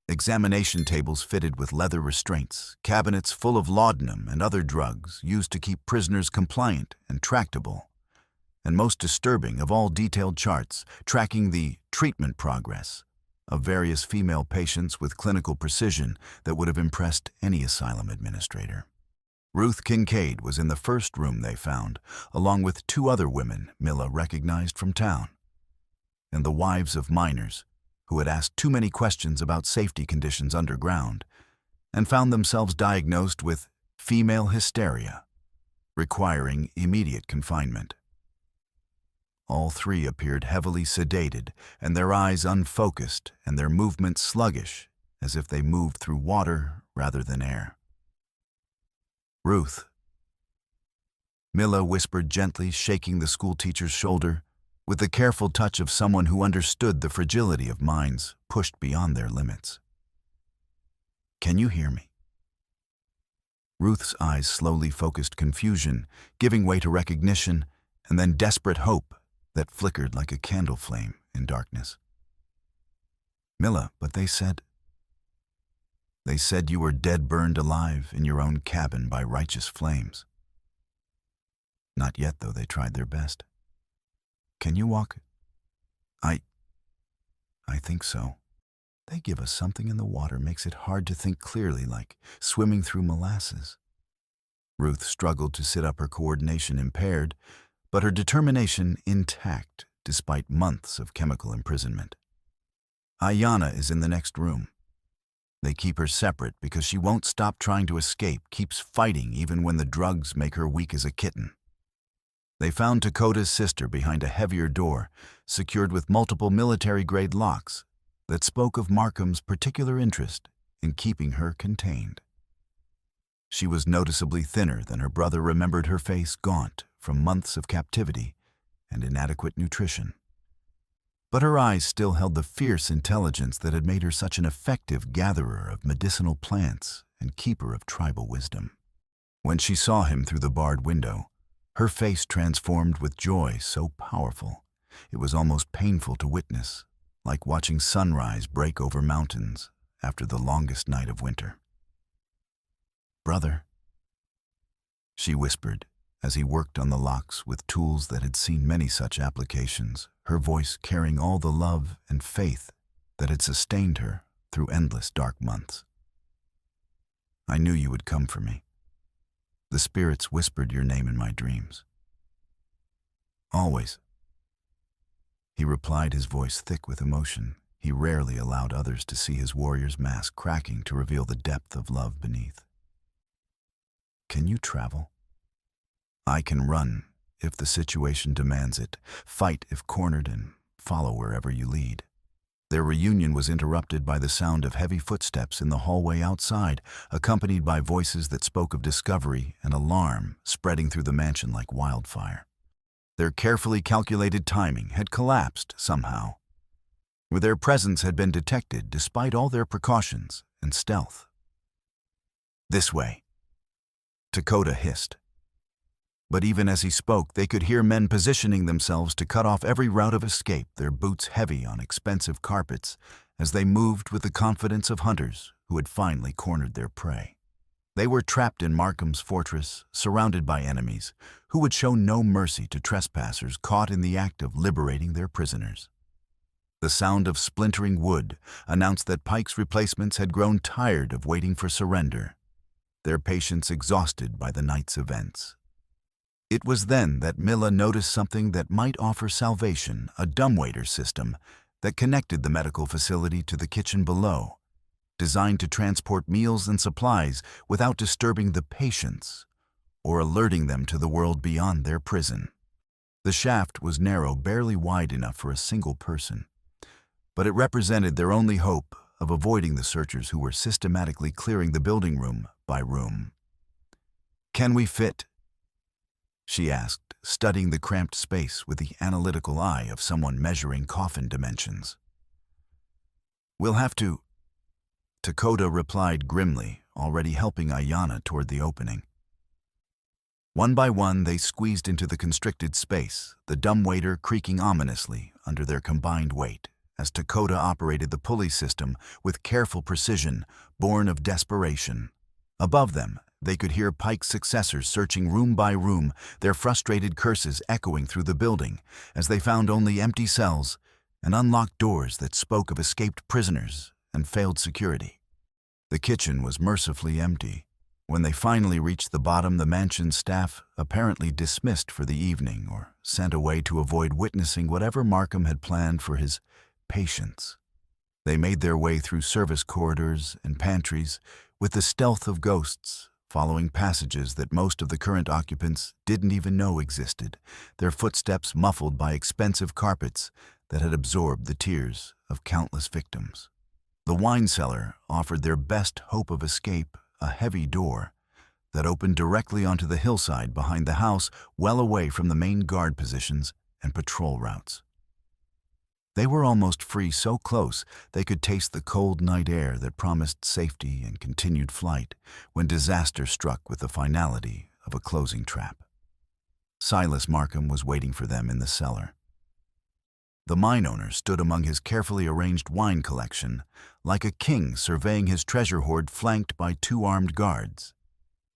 Speaker 1: Examination tables fitted with leather restraints, cabinets full of laudanum and other drugs used to keep prisoners compliant and tractable, and most disturbing of all, detailed charts tracking the treatment progress of various female patients with clinical precision that would have impressed any asylum administrator. Ruth Kincaid was in the first room they found, along with two other women Milla recognized from town, and the wives of miners who had asked too many questions about safety conditions underground and found themselves diagnosed with female hysteria, requiring immediate confinement. All three appeared heavily sedated, and their eyes unfocused and their movements sluggish, as if they moved through water rather than air. "Ruth," Milla whispered gently, shaking the schoolteacher's shoulder, with the careful touch of someone who understood the fragility of minds pushed beyond their limits. "Can you hear me?" Ruth's eyes slowly focused confusion, giving way to recognition, and then desperate hope that flickered like a candle flame in darkness. "Milla, but they said you were dead, burned alive in your own cabin by righteous flames." "Not yet, though they tried their best." "Can you walk?" I think so. They give us something in the water makes it hard to think clearly, like swimming through molasses." Ruth struggled to sit up, her coordination impaired, but her determination intact despite months of chemical imprisonment. "Ayanna is in the next room. They keep her separate because she won't stop trying to escape, keeps fighting even when the drugs make her weak as a kitten." They found Lakota's sister behind a heavier door, secured with multiple military-grade locks that spoke of Markham's particular interest in keeping her contained. She was noticeably thinner than her brother remembered, her face gaunt from months of captivity and inadequate nutrition. But her eyes still held the fierce intelligence that had made her such an effective gatherer of medicinal plants and keeper of tribal wisdom. When she saw him through the barred window, her face transformed with joy so powerful it was almost painful to witness, like watching sunrise break over mountains after the longest night of winter. "Brother," she whispered as he worked on the locks with tools that had seen many such applications, her voice carrying all the love and faith that had sustained her through endless dark months. "I knew you would come for me. The spirits whispered your name in my dreams." "Always," he replied, his voice thick with emotion. He rarely allowed others to see his warrior's mask cracking to reveal the depth of love beneath. "Can you travel?" "I can run if the situation demands it, fight if cornered, and follow wherever you lead." Their reunion was interrupted by the sound of heavy footsteps in the hallway outside, accompanied by voices that spoke of discovery and alarm spreading through the mansion like wildfire. Their carefully calculated timing had collapsed somehow, where their presence had been detected despite all their precautions and stealth. "This way," Lakota hissed. But even as he spoke, they could hear men positioning themselves to cut off every route of escape, their boots heavy on expensive carpets, as they moved with the confidence of hunters who had finally cornered their prey. They were trapped in Markham's fortress, surrounded by enemies who would show no mercy to trespassers caught in the act of liberating their prisoners. The sound of splintering wood announced that Pike's replacements had grown tired of waiting for surrender, their patience exhausted by the night's events. It was then that Milla noticed something that might offer salvation, a dumbwaiter system that connected the medical facility to the kitchen below, designed to transport meals and supplies without disturbing the patients or alerting them to the world beyond their prison. The shaft was narrow, barely wide enough for a single person, but it represented their only hope of avoiding the searchers who were systematically clearing the building room by room. "Can we fit?" she asked, studying the cramped space with the analytical eye of someone measuring coffin dimensions. "We'll have to," Lakota replied grimly, already helping Ayanna toward the opening. One by one, they squeezed into the constricted space, the dumbwaiter creaking ominously under their combined weight, as Lakota operated the pulley system with careful precision, born of desperation. Above them, they could hear Pike's successors searching room by room, their frustrated curses echoing through the building, as they found only empty cells and unlocked doors that spoke of escaped prisoners and failed security. The kitchen was mercifully empty. When they finally reached the bottom, the mansion's staff apparently dismissed for the evening or sent away to avoid witnessing whatever Markham had planned for his patients. They made their way through service corridors and pantries with the stealth of ghosts, following passages that most of the current occupants didn't even know existed, their footsteps muffled by expensive carpets that had absorbed the tears of countless victims. The wine cellar offered their best hope of escape, a heavy door that opened directly onto the hillside behind the house, well away from the main guard positions and patrol routes. They were almost free, so close they could taste the cold night air that promised safety and continued flight when disaster struck with the finality of a closing trap. Silas Markham was waiting for them in the cellar. The mine owner stood among his carefully arranged wine collection, like a king surveying his treasure hoard, flanked by two armed guards,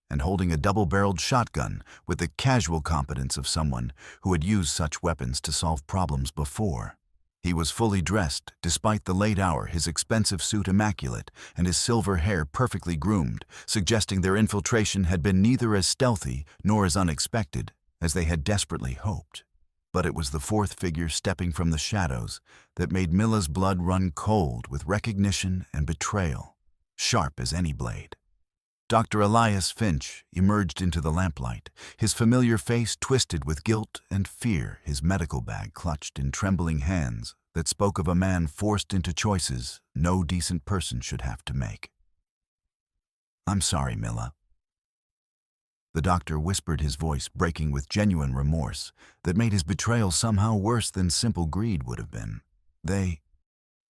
Speaker 1: and holding a double-barreled shotgun with the casual competence of someone who had used such weapons to solve problems before. He was fully dressed, despite the late hour, his expensive suit immaculate and his silver hair perfectly groomed, suggesting their infiltration had been neither as stealthy nor as unexpected as they had desperately hoped. But it was the fourth figure stepping from the shadows that made Milla's blood run cold with recognition and betrayal, sharp as any blade. Dr. Elias Finch emerged into the lamplight, his familiar face twisted with guilt and fear, his medical bag clutched in trembling hands that spoke of a man forced into choices no decent person should have to make. "I'm sorry, Milla." The doctor whispered, his voice breaking with genuine remorse that made his betrayal somehow worse than simple greed would have been. They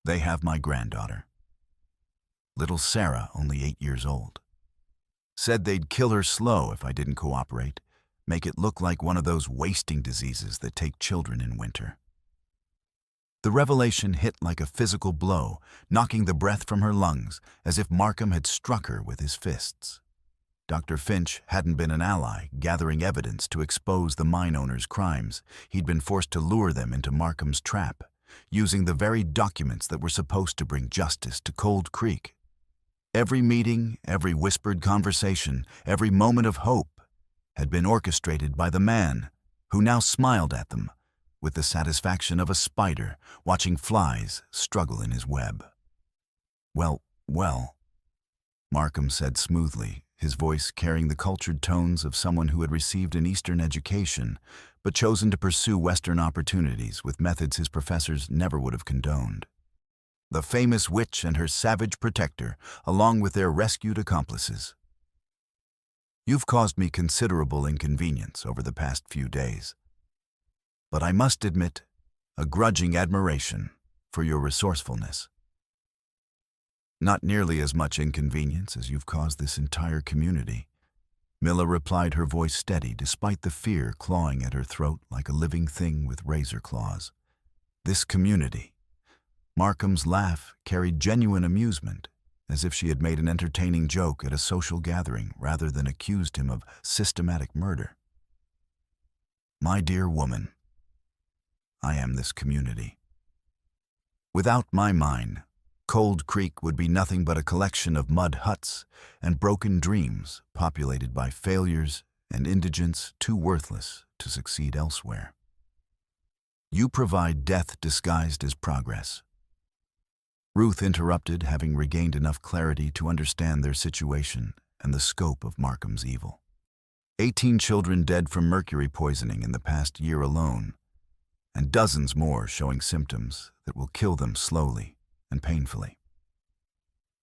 Speaker 1: have my granddaughter. Little Sarah, only 8 years old. Said they'd kill her slow if I didn't cooperate, make it look like one of those wasting diseases that take children in winter. The revelation hit like a physical blow, knocking the breath from her lungs as if Markham had struck her with his fists. Dr. Finch hadn't been an ally, gathering evidence to expose the mine owner's crimes. He'd been forced to lure them into Markham's trap, using the very documents that were supposed to bring justice to Cold Creek. Every meeting, every whispered conversation, every moment of hope had been orchestrated by the man who now smiled at them with the satisfaction of a spider watching flies struggle in his web. Well, Markham said smoothly, his voice carrying the cultured tones of someone who had received an Eastern education but chosen to pursue Western opportunities with methods his professors never would have condoned. The famous witch and her savage protector, along with their rescued accomplices. You've caused me considerable inconvenience over the past few days, but I must admit a grudging admiration for your resourcefulness. Not nearly as much inconvenience as you've caused this entire community, Milla replied, her voice steady despite the fear clawing at her throat like a living thing with razor claws. This community. Markham's laugh carried genuine amusement, as if she had made an entertaining joke at a social gathering rather than accused him of systematic murder. My dear woman, I am this community. Without my mine, Cold Creek would be nothing but a collection of mud huts and broken dreams populated by failures and indigents too worthless to succeed elsewhere. You provide death disguised as progress. Ruth interrupted, having regained enough clarity to understand their situation and the scope of Markham's evil. 18 children dead from mercury poisoning in the past year alone, and dozens more showing symptoms that will kill them slowly and painfully.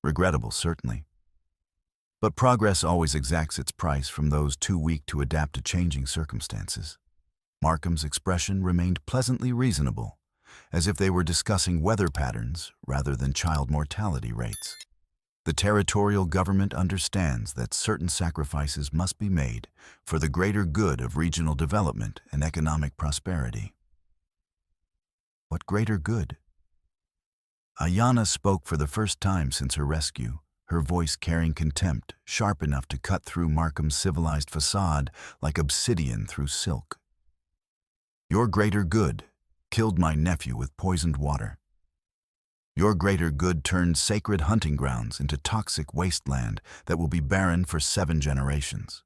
Speaker 1: Regrettable, certainly. But progress always exacts its price from those too weak to adapt to changing circumstances. Markham's expression remained pleasantly reasonable, as if they were discussing weather patterns rather than child mortality rates. The territorial government understands that certain sacrifices must be made for the greater good of regional development and economic prosperity. What greater good? Ayanna spoke for the first time since her rescue, her voice carrying contempt sharp enough to cut through Markham's civilized facade like obsidian through silk. Your greater good killed my nephew with poisoned water. Your greater good turned sacred hunting grounds into toxic wasteland that will be barren for 7 generations.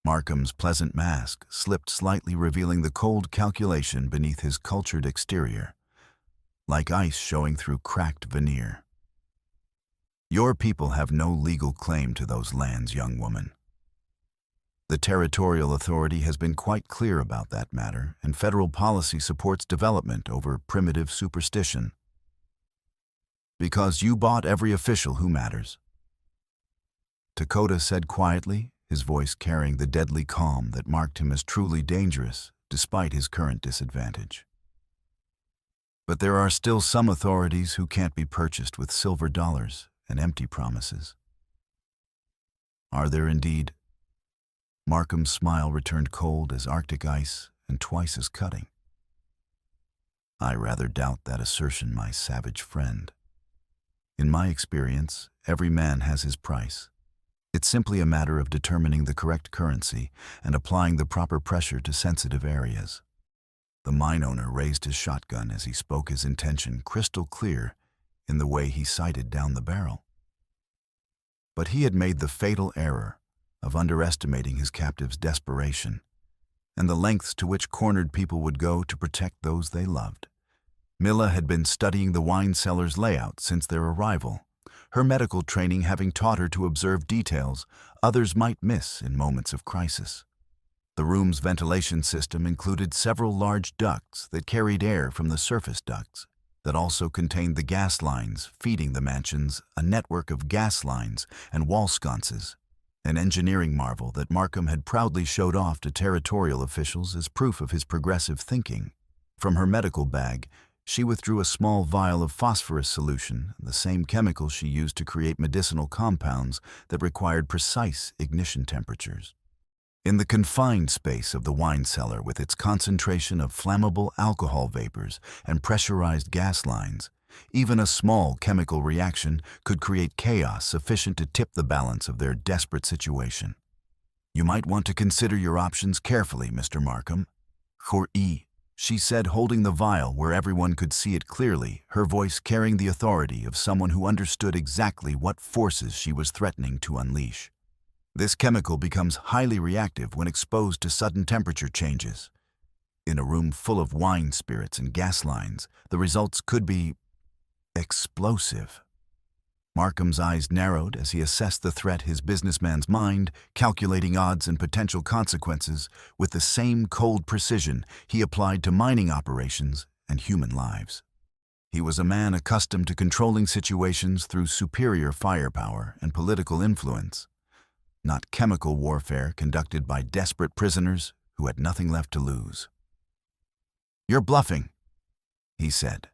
Speaker 1: Markham's pleasant mask slipped slightly, revealing the cold calculation beneath his cultured exterior, like ice showing through cracked veneer. Your people have no legal claim to those lands, young woman. The territorial authority has been quite clear about that matter, and federal policy supports development over primitive superstition. Because you bought every official who matters. Lakota said quietly, his voice carrying the deadly calm that marked him as truly dangerous despite his current disadvantage. But there are still some authorities who can't be purchased with silver dollars and empty promises. Are there indeed? Markham's smile returned cold as Arctic ice and twice as cutting. I rather doubt that assertion, my savage friend. In my experience, every man has his price. It's simply a matter of determining the correct currency and applying the proper pressure to sensitive areas. The mine owner raised his shotgun as he spoke, his intention crystal clear in the way he sighted down the barrel. But he had made the fatal error of underestimating his captive's desperation and the lengths to which cornered people would go to protect those they loved. Milla had been studying the wine cellar's layout since their arrival, her medical training having taught her to observe details others might miss in moments of crisis. The room's ventilation system included several large ducts that carried air from the surface ducts that also contained the gas lines feeding the mansions, a network of gas lines and wall sconces, an engineering marvel that Markham had proudly showed off to territorial officials as proof of his progressive thinking. From her medical bag, she withdrew a small vial of phosphorus solution, the same chemical she used to create medicinal compounds that required precise ignition temperatures. In the confined space of the wine cellar, with its concentration of flammable alcohol vapors and pressurized gas lines, even a small chemical reaction could create chaos sufficient to tip the balance of their desperate situation. You might want to consider your options carefully, Mr. Markham. She said, holding the vial where everyone could see it clearly, her voice carrying the authority of someone who understood exactly what forces she was threatening to unleash. This chemical becomes highly reactive when exposed to sudden temperature changes. In a room full of wine spirits and gas lines, the results could be explosive. Markham's eyes narrowed as he assessed the threat his businessman's mind, calculating odds and potential consequences with the same cold precision he applied to mining operations and human lives. He was a man accustomed to controlling situations through superior firepower and political influence, not chemical warfare conducted by desperate prisoners who had nothing left to lose. "You're bluffing," he said,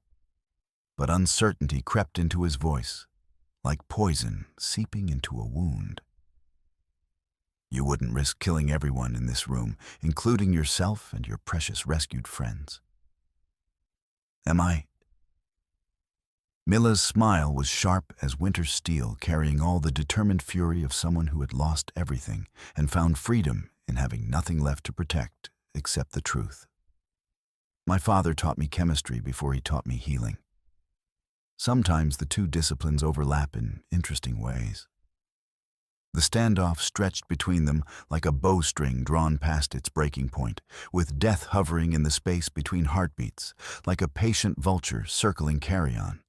Speaker 1: but uncertainty crept into his voice, like poison seeping into a wound. You wouldn't risk killing everyone in this room, including yourself and your precious rescued friends. Am I? Milla's smile was sharp as winter steel, carrying all the determined fury of someone who had lost everything and found freedom in having nothing left to protect except the truth. My father taught me chemistry before he taught me healing. Sometimes the two disciplines overlap in interesting ways. The standoff stretched between them like a bowstring drawn past its breaking point, with death hovering in the space between heartbeats, like a patient vulture circling carrion.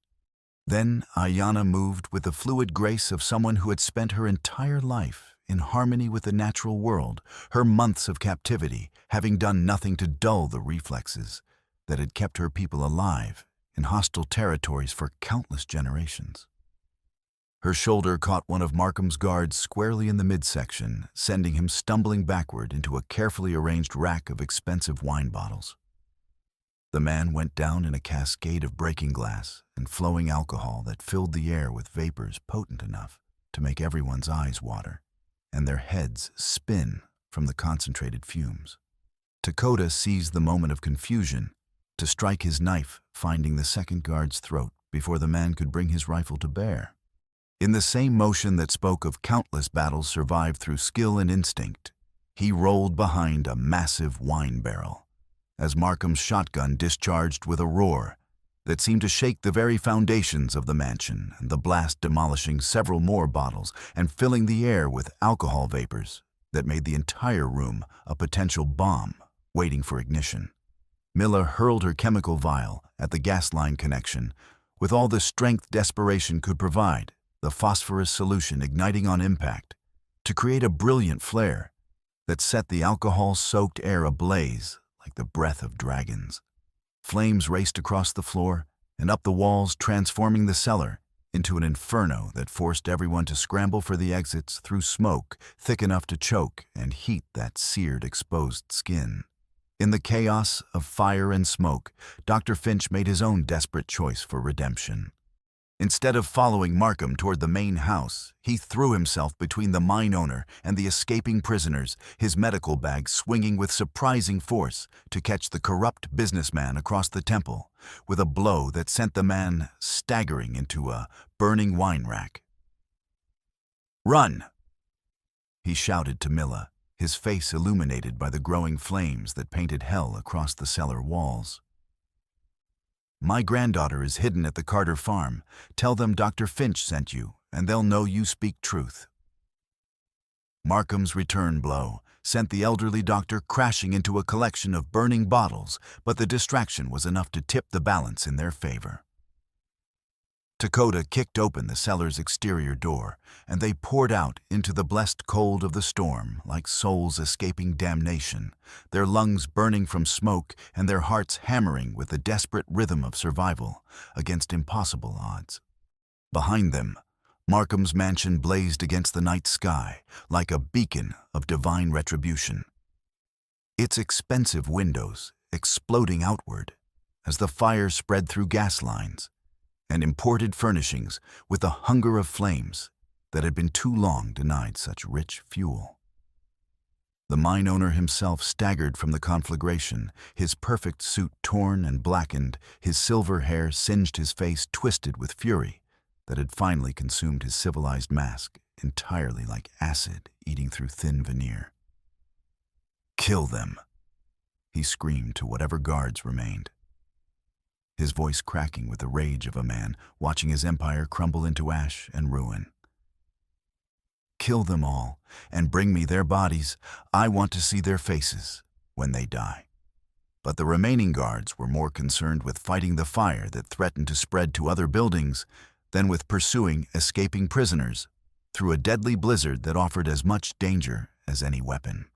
Speaker 1: Then Ayanna moved with the fluid grace of someone who had spent her entire life in harmony with the natural world, her months of captivity having done nothing to dull the reflexes that had kept her people alive in hostile territories for countless generations. Her shoulder caught one of Markham's guards squarely in the midsection, sending him stumbling backward into a carefully arranged rack of expensive wine bottles. The man went down in a cascade of breaking glass and flowing alcohol that filled the air with vapors potent enough to make everyone's eyes water and their heads spin from the concentrated fumes. Lakota seized the moment of confusion to strike his knife, finding the second guard's throat before the man could bring his rifle to bear. In the same motion that spoke of countless battles survived through skill and instinct, he rolled behind a massive wine barrel, as Markham's shotgun discharged with a roar that seemed to shake the very foundations of the mansion, and the blast demolishing several more bottles and filling the air with alcohol vapors that made the entire room a potential bomb waiting for ignition. Milla hurled her chemical vial at the gas line connection with all the strength desperation could provide, the phosphorus solution igniting on impact to create a brilliant flare that set the alcohol-soaked air ablaze like the breath of dragons. Flames raced across the floor and up the walls, transforming the cellar into an inferno that forced everyone to scramble for the exits through smoke thick enough to choke and heat that seared, exposed skin. In the chaos of fire and smoke, Dr. Finch made his own desperate choice for redemption. Instead of following Markham toward the main house, he threw himself between the mine owner and the escaping prisoners, his medical bag swinging with surprising force to catch the corrupt businessman across the temple, with a blow that sent the man staggering into a burning wine rack. "Run!" he shouted to Milla, his face illuminated by the growing flames that painted hell across the cellar walls. "My granddaughter is hidden at the Carter farm. Tell them Dr. Finch sent you, and they'll know you speak truth." Markham's return blow sent the elderly doctor crashing into a collection of burning bottles, but the distraction was enough to tip the balance in their favor. Lakota kicked open the cellar's exterior door, and they poured out into the blessed cold of the storm like souls escaping damnation, their lungs burning from smoke and their hearts hammering with the desperate rhythm of survival against impossible odds. Behind them, Markham's mansion blazed against the night sky like a beacon of divine retribution. Its expensive windows exploding outward as the fire spread through gas lines and imported furnishings with the hunger of flames that had been too long denied such rich fuel. The mine owner himself staggered from the conflagration, his perfect suit torn and blackened, his silver hair singed, his face twisted with fury that had finally consumed his civilized mask, entirely like acid eating through thin veneer. "Kill them," he screamed to whatever guards remained, his voice cracking with the rage of a man watching his empire crumble into ash and ruin. "Kill them all, and bring me their bodies. I want to see their faces when they die." But the remaining guards were more concerned with fighting the fire that threatened to spread to other buildings than with pursuing escaping prisoners through a deadly blizzard that offered as much danger as any weapon.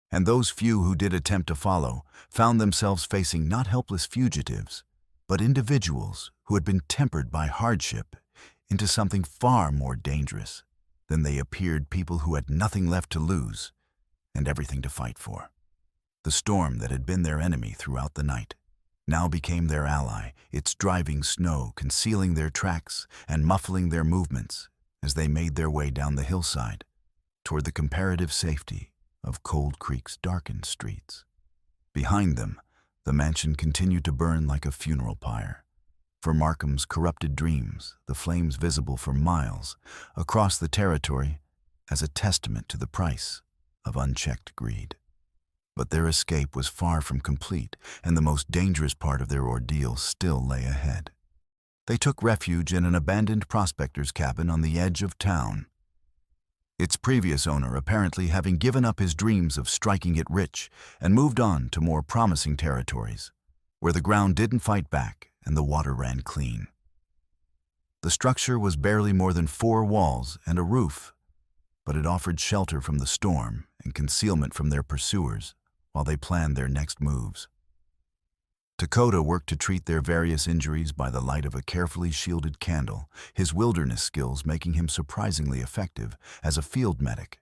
Speaker 1: And those few who did attempt to follow found themselves facing not helpless fugitives, but individuals who had been tempered by hardship into something far more dangerous than they appeared, people who had nothing left to lose and everything to fight for. The storm that had been their enemy throughout the night now became their ally, its driving snow concealing their tracks and muffling their movements as they made their way down the hillside toward the comparative safety of Cold Creek's darkened streets. Behind them, the mansion continued to burn like a funeral pyre. For Markham's corrupted dreams, the flames visible for miles across the territory as a testament to the price of unchecked greed. But their escape was far from complete, and the most dangerous part of their ordeal still lay ahead. They took refuge in an abandoned prospector's cabin on the edge of town, its previous owner apparently having given up his dreams of striking it rich and moved on to more promising territories, where the ground didn't fight back and the water ran clean. The structure was barely more than 4 walls and a roof, but it offered shelter from the storm and concealment from their pursuers while they planned their next moves. Lakota worked to treat their various injuries by the light of a carefully shielded candle, his wilderness skills making him surprisingly effective as a field medic.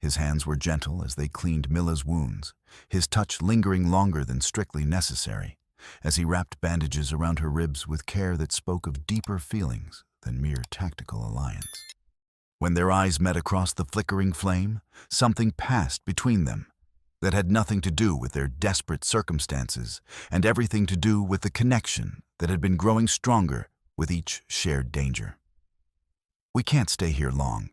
Speaker 1: His hands were gentle as they cleaned Milla's wounds, his touch lingering longer than strictly necessary, as he wrapped bandages around her ribs with care that spoke of deeper feelings than mere tactical alliance. When their eyes met across the flickering flame, something passed between them that had nothing to do with their desperate circumstances and everything to do with the connection that had been growing stronger with each shared danger. "We can't stay here long,"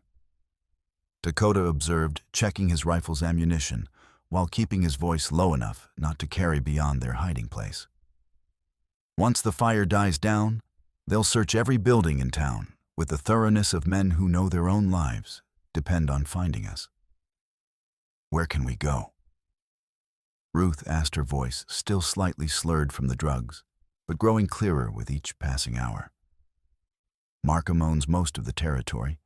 Speaker 1: Lakota observed, checking his rifle's ammunition while keeping his voice low enough not to carry beyond their hiding place. "Once the fire dies down, they'll search every building in town with the thoroughness of men who know their own lives depend on finding us. Where can we go?" Ruth asked, her voice still slightly slurred from the drugs, but growing clearer with each passing hour. "Markham owns most of the territory,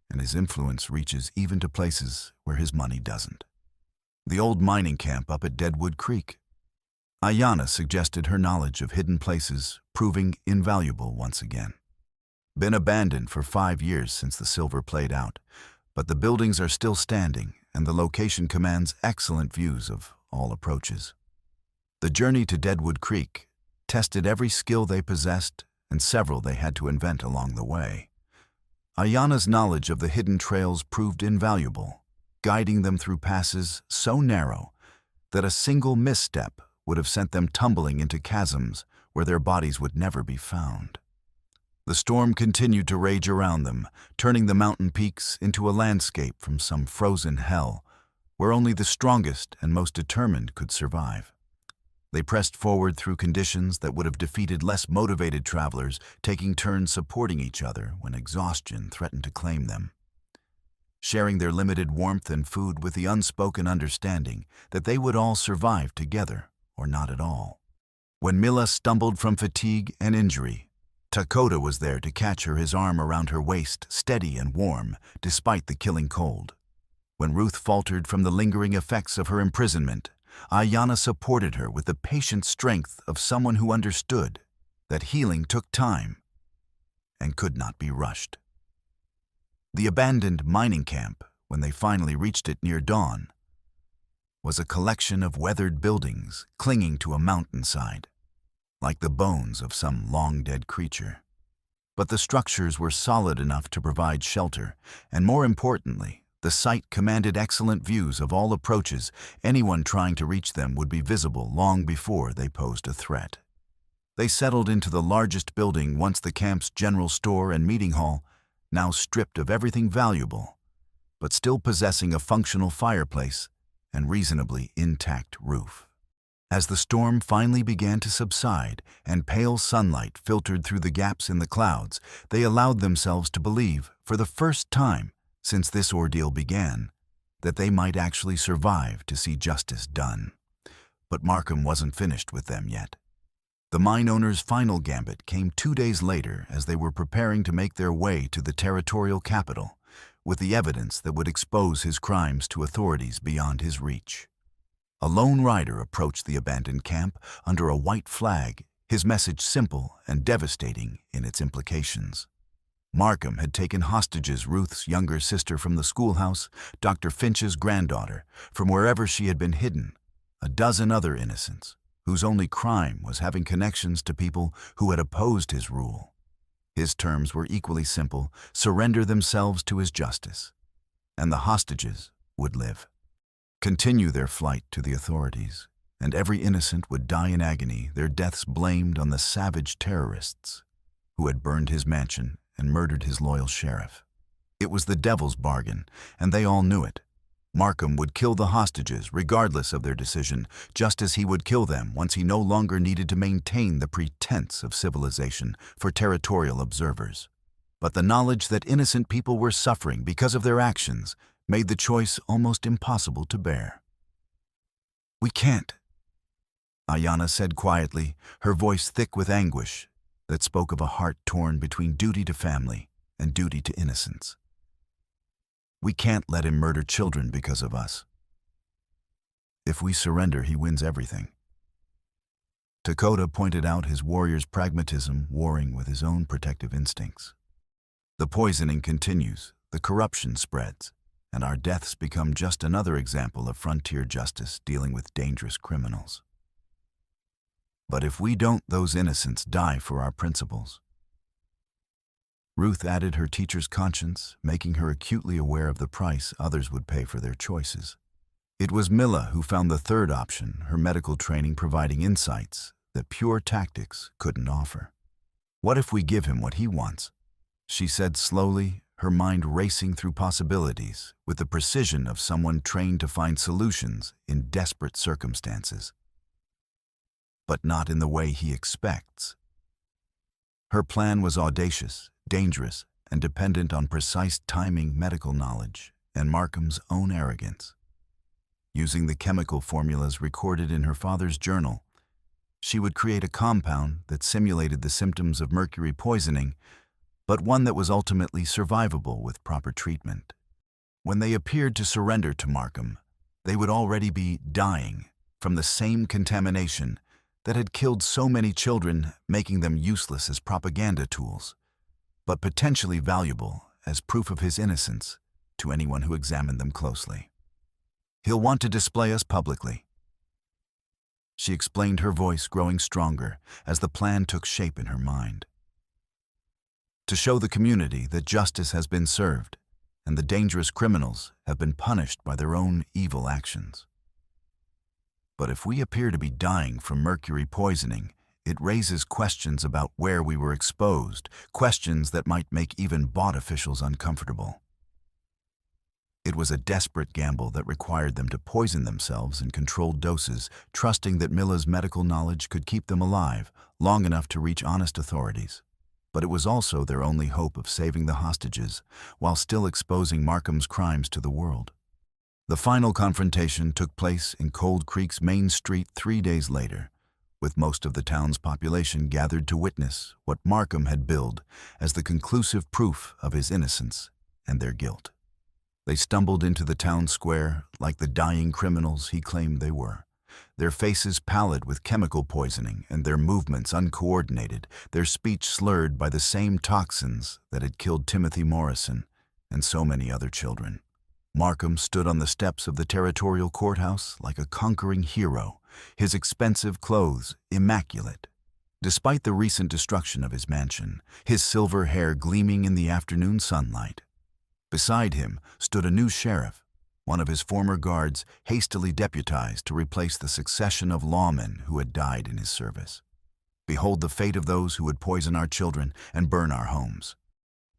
Speaker 1: and his influence reaches even to places where his money doesn't. The old mining camp up at Deadwood Creek." Ayanna suggested, her knowledge of hidden places proving invaluable once again. "Been abandoned for 5 years since the silver played out, but the buildings are still standing and the location commands excellent views of all approaches. The journey to Deadwood Creek tested every skill they possessed and several they had to invent along the way. Ayanna's knowledge of the hidden trails proved invaluable, guiding them through passes so narrow that a single misstep would have sent them tumbling into chasms where their bodies would never be found. The storm continued to rage around them, turning the mountain peaks into a landscape from some frozen hell where only the strongest and most determined could survive. They pressed forward through conditions that would have defeated less motivated travelers, taking turns supporting each other when exhaustion threatened to claim them, sharing their limited warmth and food with the unspoken understanding that they would all survive together or not at all. When Milla stumbled from fatigue and injury, Lakota was there to catch her, his arm around her waist, steady and warm despite the killing cold. When Ruth faltered from the lingering effects of her imprisonment, Ayanna supported her with the patient strength of someone who understood that healing took time and could not be rushed. The abandoned mining camp, when they finally reached it near dawn, was a collection of weathered buildings clinging to a mountainside, like the bones of some long-dead creature. But the structures were solid enough to provide shelter, and more importantly, the site commanded excellent views of all approaches. Anyone trying to reach them would be visible long before they posed a threat. They settled into the largest building, once the camp's general store and meeting hall, now stripped of everything valuable, but still possessing a functional fireplace and reasonably intact roof. As the storm finally began to subside and pale sunlight filtered through the gaps in the clouds, they allowed themselves to believe, for the first time since this ordeal began, that they might actually survive to see justice done. But Markham wasn't finished with them yet. The mine owner's final gambit came 2 days later as they were preparing to make their way to the territorial capital, with the evidence that would expose his crimes to authorities beyond his reach. A lone rider approached the abandoned camp under a white flag, his message simple and devastating in its implications. Markham had taken hostages Ruth's younger sister from the schoolhouse, Dr. Finch's granddaughter, from wherever she had been hidden, a dozen other innocents, whose only crime was having connections to people who had opposed his rule. His terms were equally simple: surrender themselves to his justice, and the hostages would live. Continue their flight to the authorities, and every innocent would die in agony, their deaths blamed on the savage terrorists who had burned his mansion and murdered his loyal sheriff. It was the devil's bargain, and they all knew it. Markham would kill the hostages regardless of their decision, just as he would kill them once he no longer needed to maintain the pretense of civilization for territorial observers. But the knowledge that innocent people were suffering because of their actions made the choice almost impossible to bear. "We can't," Ayanna said quietly, her voice thick with anguish that spoke of a heart torn between duty to family and duty to innocence. "We can't let him murder children because of us. If we surrender, he wins everything." Lakota pointed out his warrior's pragmatism warring with his own protective instincts. "The poisoning continues, the corruption spreads, and our deaths become just another example of frontier justice dealing with dangerous criminals. But if we don't, those innocents die for our principles." Ruth added her teacher's conscience, making her acutely aware of the price others would pay for their choices. It was Milla who found the third option, her medical training providing insights that pure tactics couldn't offer. "What if we give him what he wants?" she said slowly, her mind racing through possibilities with the precision of someone trained to find solutions in desperate circumstances. But not in the way he expects. Her plan was audacious, dangerous, and dependent on precise timing, medical knowledge, and Markham's own arrogance. Using the chemical formulas recorded in her father's journal, she would create a compound that simulated the symptoms of mercury poisoning, but one that was ultimately survivable with proper treatment. When they appeared to surrender to Markham, they would already be dying from the same contamination that had killed so many children, making them useless as propaganda tools, but potentially valuable as proof of his innocence to anyone who examined them closely. "He'll want to display us publicly," she explained, her voice growing stronger as the plan took shape in her mind. "To show the community that justice has been served and the dangerous criminals have been punished by their own evil actions. But if we appear to be dying from mercury poisoning, it raises questions about where we were exposed, questions that might make even bought officials uncomfortable." It was a desperate gamble that required them to poison themselves in controlled doses, trusting that Milla's medical knowledge could keep them alive long enough to reach honest authorities. But it was also their only hope of saving the hostages while still exposing Markham's crimes to the world. The final confrontation took place in Cold Creek's main street 3 days later, with most of the town's population gathered to witness what Markham had billed as the conclusive proof of his innocence and their guilt. They stumbled into the town square like the dying criminals he claimed they were, their faces pallid with chemical poisoning and their movements uncoordinated, their speech slurred by the same toxins that had killed Timothy Morrison and so many other children. Markham stood on the steps of the territorial courthouse like a conquering hero, his expensive clothes immaculate. Despite the recent destruction of his mansion, his silver hair gleaming in the afternoon sunlight. Beside him stood a new sheriff, one of his former guards hastily deputized to replace the succession of lawmen who had died in his service. "Behold the fate of those who would poison our children and burn our homes,"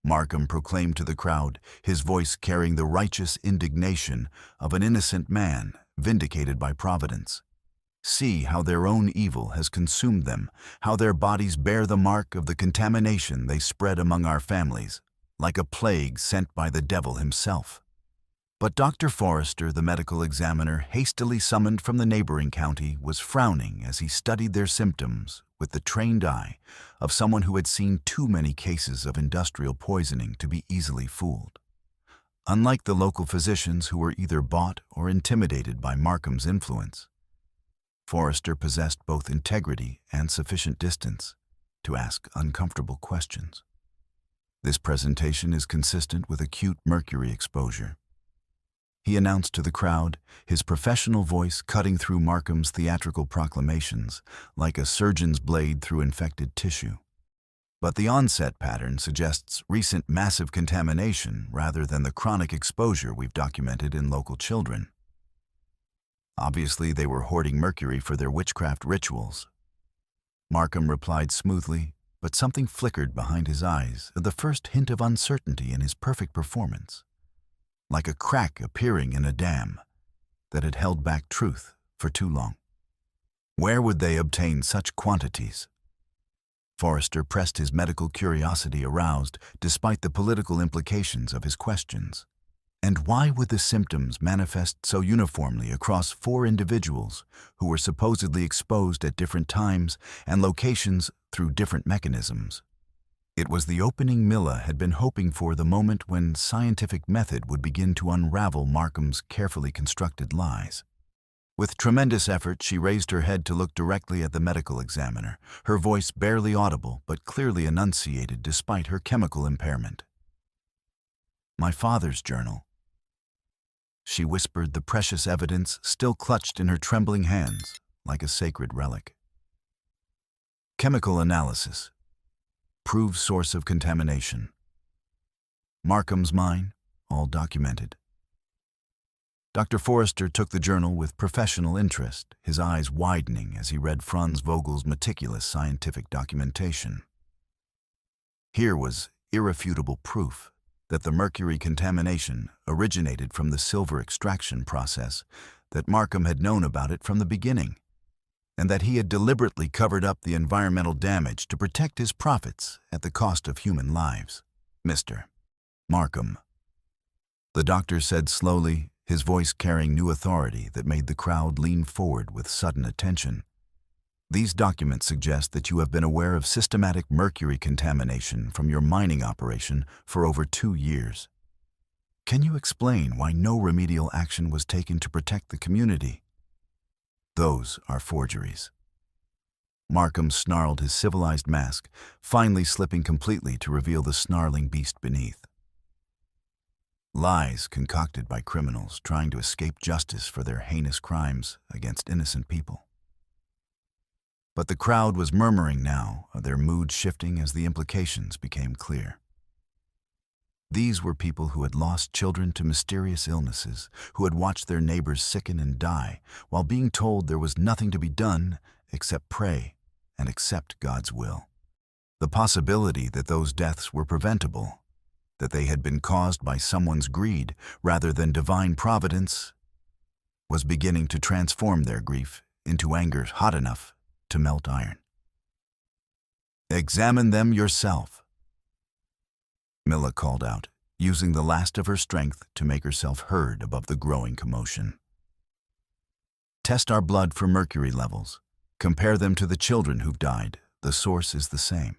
Speaker 1: Markham proclaimed to the crowd, his voice carrying the righteous indignation of an innocent man vindicated by Providence. "See how their own evil has consumed them, how their bodies bear the mark of the contamination they spread among our families, like a plague sent by the devil himself." But Dr. Forrester, the medical examiner hastily summoned from the neighboring county, was frowning as he studied their symptoms with the trained eye of someone who had seen too many cases of industrial poisoning to be easily fooled. Unlike the local physicians who were either bought or intimidated by Markham's influence, Forrester possessed both integrity and sufficient distance to ask uncomfortable questions. "This presentation is consistent with acute mercury exposure," he announced to the crowd, his professional voice cutting through Markham's theatrical proclamations like a surgeon's blade through infected tissue. "But the onset pattern suggests recent massive contamination rather than the chronic exposure we've documented in local children. Obviously, they were hoarding mercury for their witchcraft rituals," Markham replied smoothly, but something flickered behind his eyes, the first hint of uncertainty in his perfect performance. like a crack appearing in a dam that had held back truth for too long. Where would they obtain such quantities? Forrester pressed his medical curiosity aroused despite the political implications of his questions. And why would the symptoms manifest so uniformly across 4 individuals who were supposedly exposed at different times and locations through different mechanisms? It was the opening Milla had been hoping for, the moment when scientific method would begin to unravel Markham's carefully constructed lies. With tremendous effort, she raised her head to look directly at the medical examiner, her voice barely audible but clearly enunciated despite her chemical impairment. "My father's journal," she whispered, the precious evidence still clutched in her trembling hands like a sacred relic. "Chemical analysis. Proved source of contamination. Markham's mine, all documented." Dr. Forrester took the journal with professional interest, his eyes widening as he read Franz Vogel's meticulous scientific documentation. Here was irrefutable proof that the mercury contamination originated from the silver extraction process, that Markham had known about it from the beginning, and that he had deliberately covered up the environmental damage to protect his profits at the cost of human lives. "Mr. Markham," the doctor said slowly, his voice carrying new authority that made the crowd lean forward with sudden attention. "These documents suggest that you have been aware of systematic mercury contamination from your mining operation for over 2 years. Can you explain why no remedial action was taken to protect the community?" "Those are forgeries." Markham snarled his civilized mask, finally slipping completely to reveal the snarling beast beneath. "Lies concocted by criminals trying to escape justice for their heinous crimes against innocent people." But the crowd was murmuring now, their mood shifting as the implications became clear. These were people who had lost children to mysterious illnesses, who had watched their neighbors sicken and die, while being told there was nothing to be done except pray and accept God's will. The possibility that those deaths were preventable, that they had been caused by someone's greed rather than divine providence, was beginning to transform their grief into anger hot enough to melt iron. "Examine them yourself," Milla called out, using the last of her strength to make herself heard above the growing commotion. "Test our blood for mercury levels. Compare them to the children who've died. The source is the same."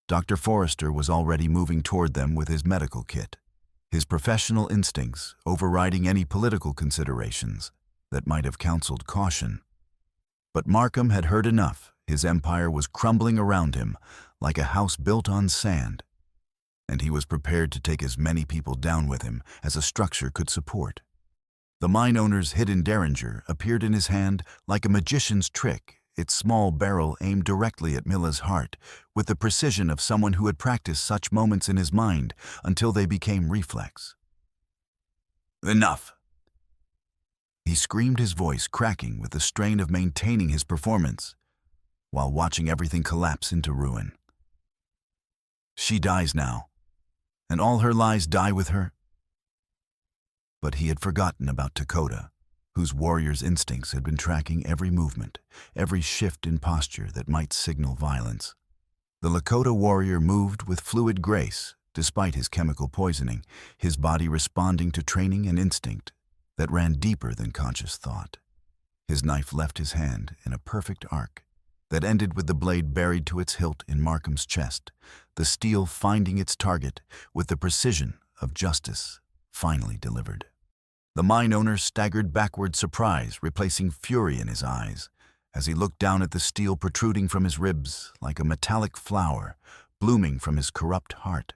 Speaker 1: Dr. Forrester was already moving toward them with his medical kit, his professional instincts overriding any political considerations that might have counseled caution. But Markham had heard enough. His empire was crumbling around him like a house built on sand, and he was prepared to take as many people down with him as a structure could support. The mine owner's hidden derringer appeared in his hand like a magician's trick, its small barrel aimed directly at Milla's heart, with the precision of someone who had practiced such moments in his mind until they became reflex. "Enough!" He screamed, his voice cracking with the strain of maintaining his performance, while watching everything collapse into ruin. "She dies now, and all her lies die with her." But he had forgotten about Dakota, whose warrior's instincts had been tracking every movement, every shift in posture that might signal violence. The Lakota warrior moved with fluid grace, despite his chemical poisoning, his body responding to training and instinct that ran deeper than conscious thought. His knife left his hand in a perfect arc that ended with the blade buried to its hilt in Markham's chest, the steel finding its target with the precision of justice finally delivered. The mine owner staggered backward, surprise replacing fury in his eyes, as he looked down at the steel protruding from his ribs like a metallic flower blooming from his corrupt heart.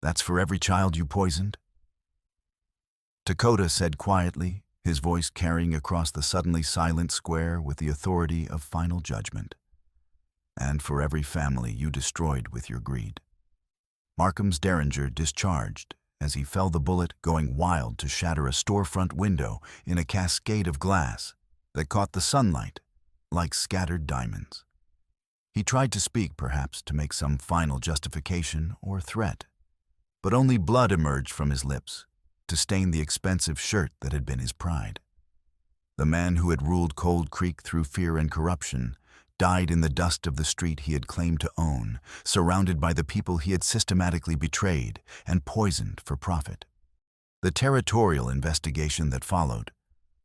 Speaker 1: "That's for every child you poisoned?" Dakota said quietly, his voice carrying across the suddenly silent square with the authority of final judgment. "And for every family you destroyed with your greed." Markham's derringer discharged as he felt the bullet going wild to shatter a storefront window in a cascade of glass that caught the sunlight like scattered diamonds. He tried to speak, perhaps to make some final justification or threat, but only blood emerged from his lips to stain the expensive shirt that had been his pride. The man who had ruled Cold Creek through fear and corruption died in the dust of the street he had claimed to own, surrounded by the people he had systematically betrayed and poisoned for profit. The territorial investigation that followed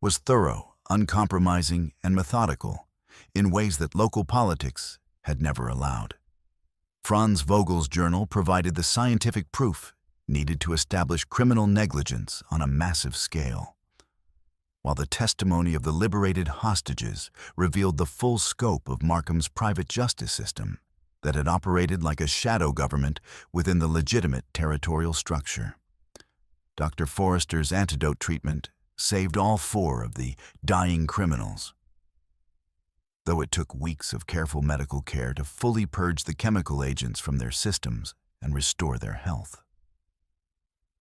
Speaker 1: was thorough, uncompromising, and methodical in ways that local politics had never allowed. Franz Vogel's journal provided the scientific proof needed to establish criminal negligence on a massive scale, while the testimony of the liberated hostages revealed the full scope of Markham's private justice system that had operated like a shadow government within the legitimate territorial structure. Dr. Forrester's antidote treatment saved all 4 of the dying criminals, though it took weeks of careful medical care to fully purge the chemical agents from their systems and restore their health.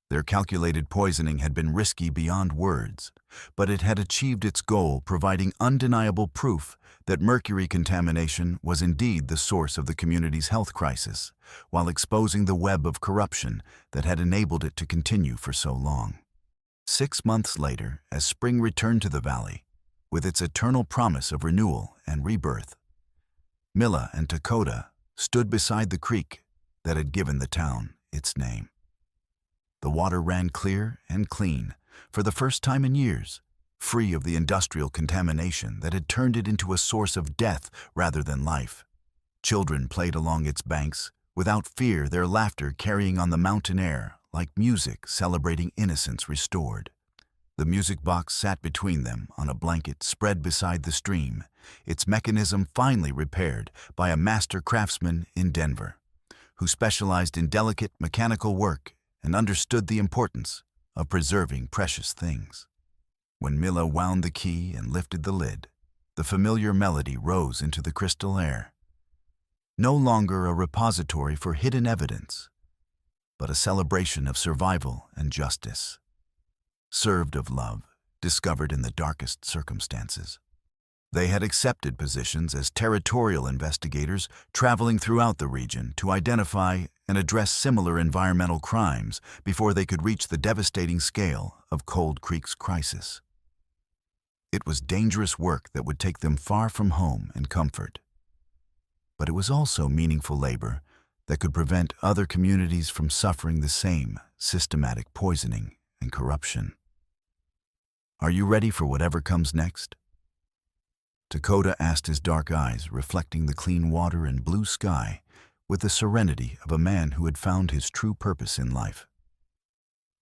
Speaker 1: Their calculated poisoning had been risky beyond words, but it had achieved its goal, providing undeniable proof that mercury contamination was indeed the source of the community's health crisis, while exposing the web of corruption that had enabled it to continue for so long. 6 months later, as spring returned to the valley, with its eternal promise of renewal and rebirth, Milla and Lakota stood beside the creek that had given the town its name. The water ran clear and clean, for the first time in years, free of the industrial contamination that had turned it into a source of death rather than life. Children played along its banks, without fear, their laughter carrying on the mountain air like music celebrating innocence restored. The music box sat between them on a blanket spread beside the stream, its mechanism finely repaired by a master craftsman in Denver, who specialized in delicate mechanical work and understood the importance of preserving precious things. When Milla wound the key and lifted the lid, the familiar melody rose into the crystal air. No longer a repository for hidden evidence, but a celebration of survival and justice, served of love, discovered in the darkest circumstances. They had accepted positions as territorial investigators, traveling throughout the region to identify and address similar environmental crimes before they could reach the devastating scale of Cold Creek's crisis. It was dangerous work that would take them far from home and comfort, but it was also meaningful labor that could prevent other communities from suffering the same systematic poisoning and corruption. Are you ready for whatever comes next? Lakota asked, his dark eyes reflecting the clean water and blue sky with the serenity of a man who had found his true purpose in life.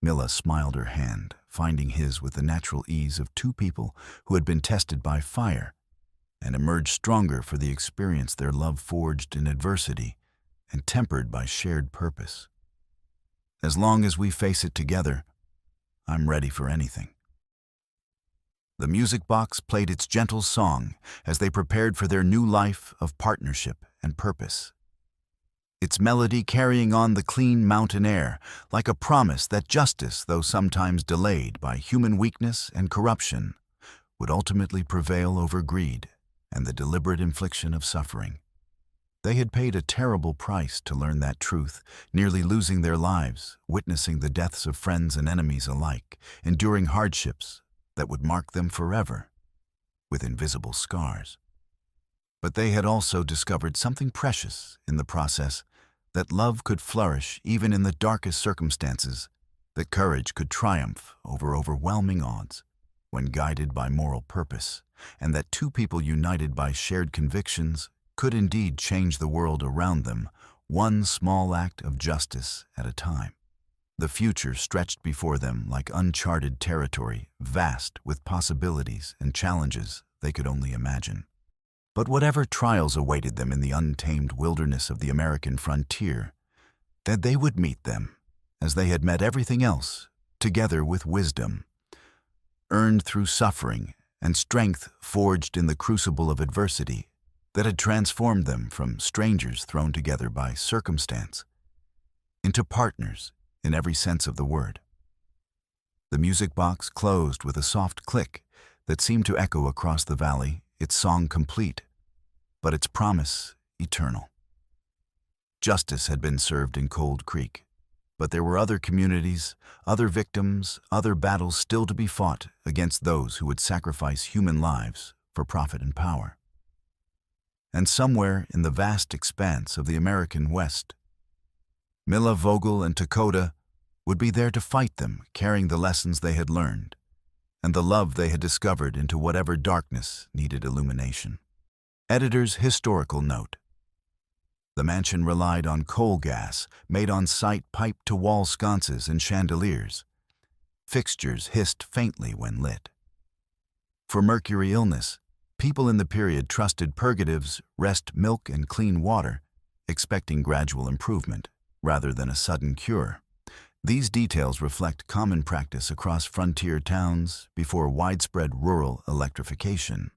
Speaker 1: Milla smiled, her hand finding his with the natural ease of 2 people who had been tested by fire and emerged stronger for the experience their love forged in adversity and tempered by shared purpose. As long as we face it together, I'm ready for anything. The music box played its gentle song as they prepared for their new life of partnership and purpose, its melody carrying on the clean mountain air like a promise that justice, though sometimes delayed by human weakness and corruption, would ultimately prevail over greed and the deliberate infliction of suffering. They had paid a terrible price to learn that truth, nearly losing their lives, witnessing the deaths of friends and enemies alike, enduring hardships that would mark them forever, with invisible scars. But they had also discovered something precious in the process, that love could flourish even in the darkest circumstances, that courage could triumph over overwhelming odds when guided by moral purpose, and that 2 people united by shared convictions could indeed change the world around them, one small act of justice at a time. The future stretched before them like uncharted territory, vast with possibilities and challenges they could only imagine. But whatever trials awaited them in the untamed wilderness of the American frontier, that they would meet them, as they had met everything else, together with wisdom, earned through suffering, and strength forged in the crucible of adversity that had transformed them from strangers thrown together by circumstance into partners in every sense of the word. The music box closed with a soft click that seemed to echo across the valley, its song complete, but its promise eternal. Justice had been served in Cold Creek, But there were other communities, other victims, other battles still to be fought against those who would sacrifice human lives for profit and power. And somewhere in the vast expanse of the American West, Milla, Vogel, and Lakota would be there to fight them, carrying the lessons they had learned and the love they had discovered into whatever darkness needed illumination. Editor's historical note. The mansion relied on coal gas, made on site piped to wall sconces and chandeliers. Fixtures hissed faintly when lit. For mercury illness, people in the period trusted purgatives, rest milk, and clean water, expecting gradual improvement rather than a sudden cure. These details reflect common practice across frontier towns before widespread rural electrification.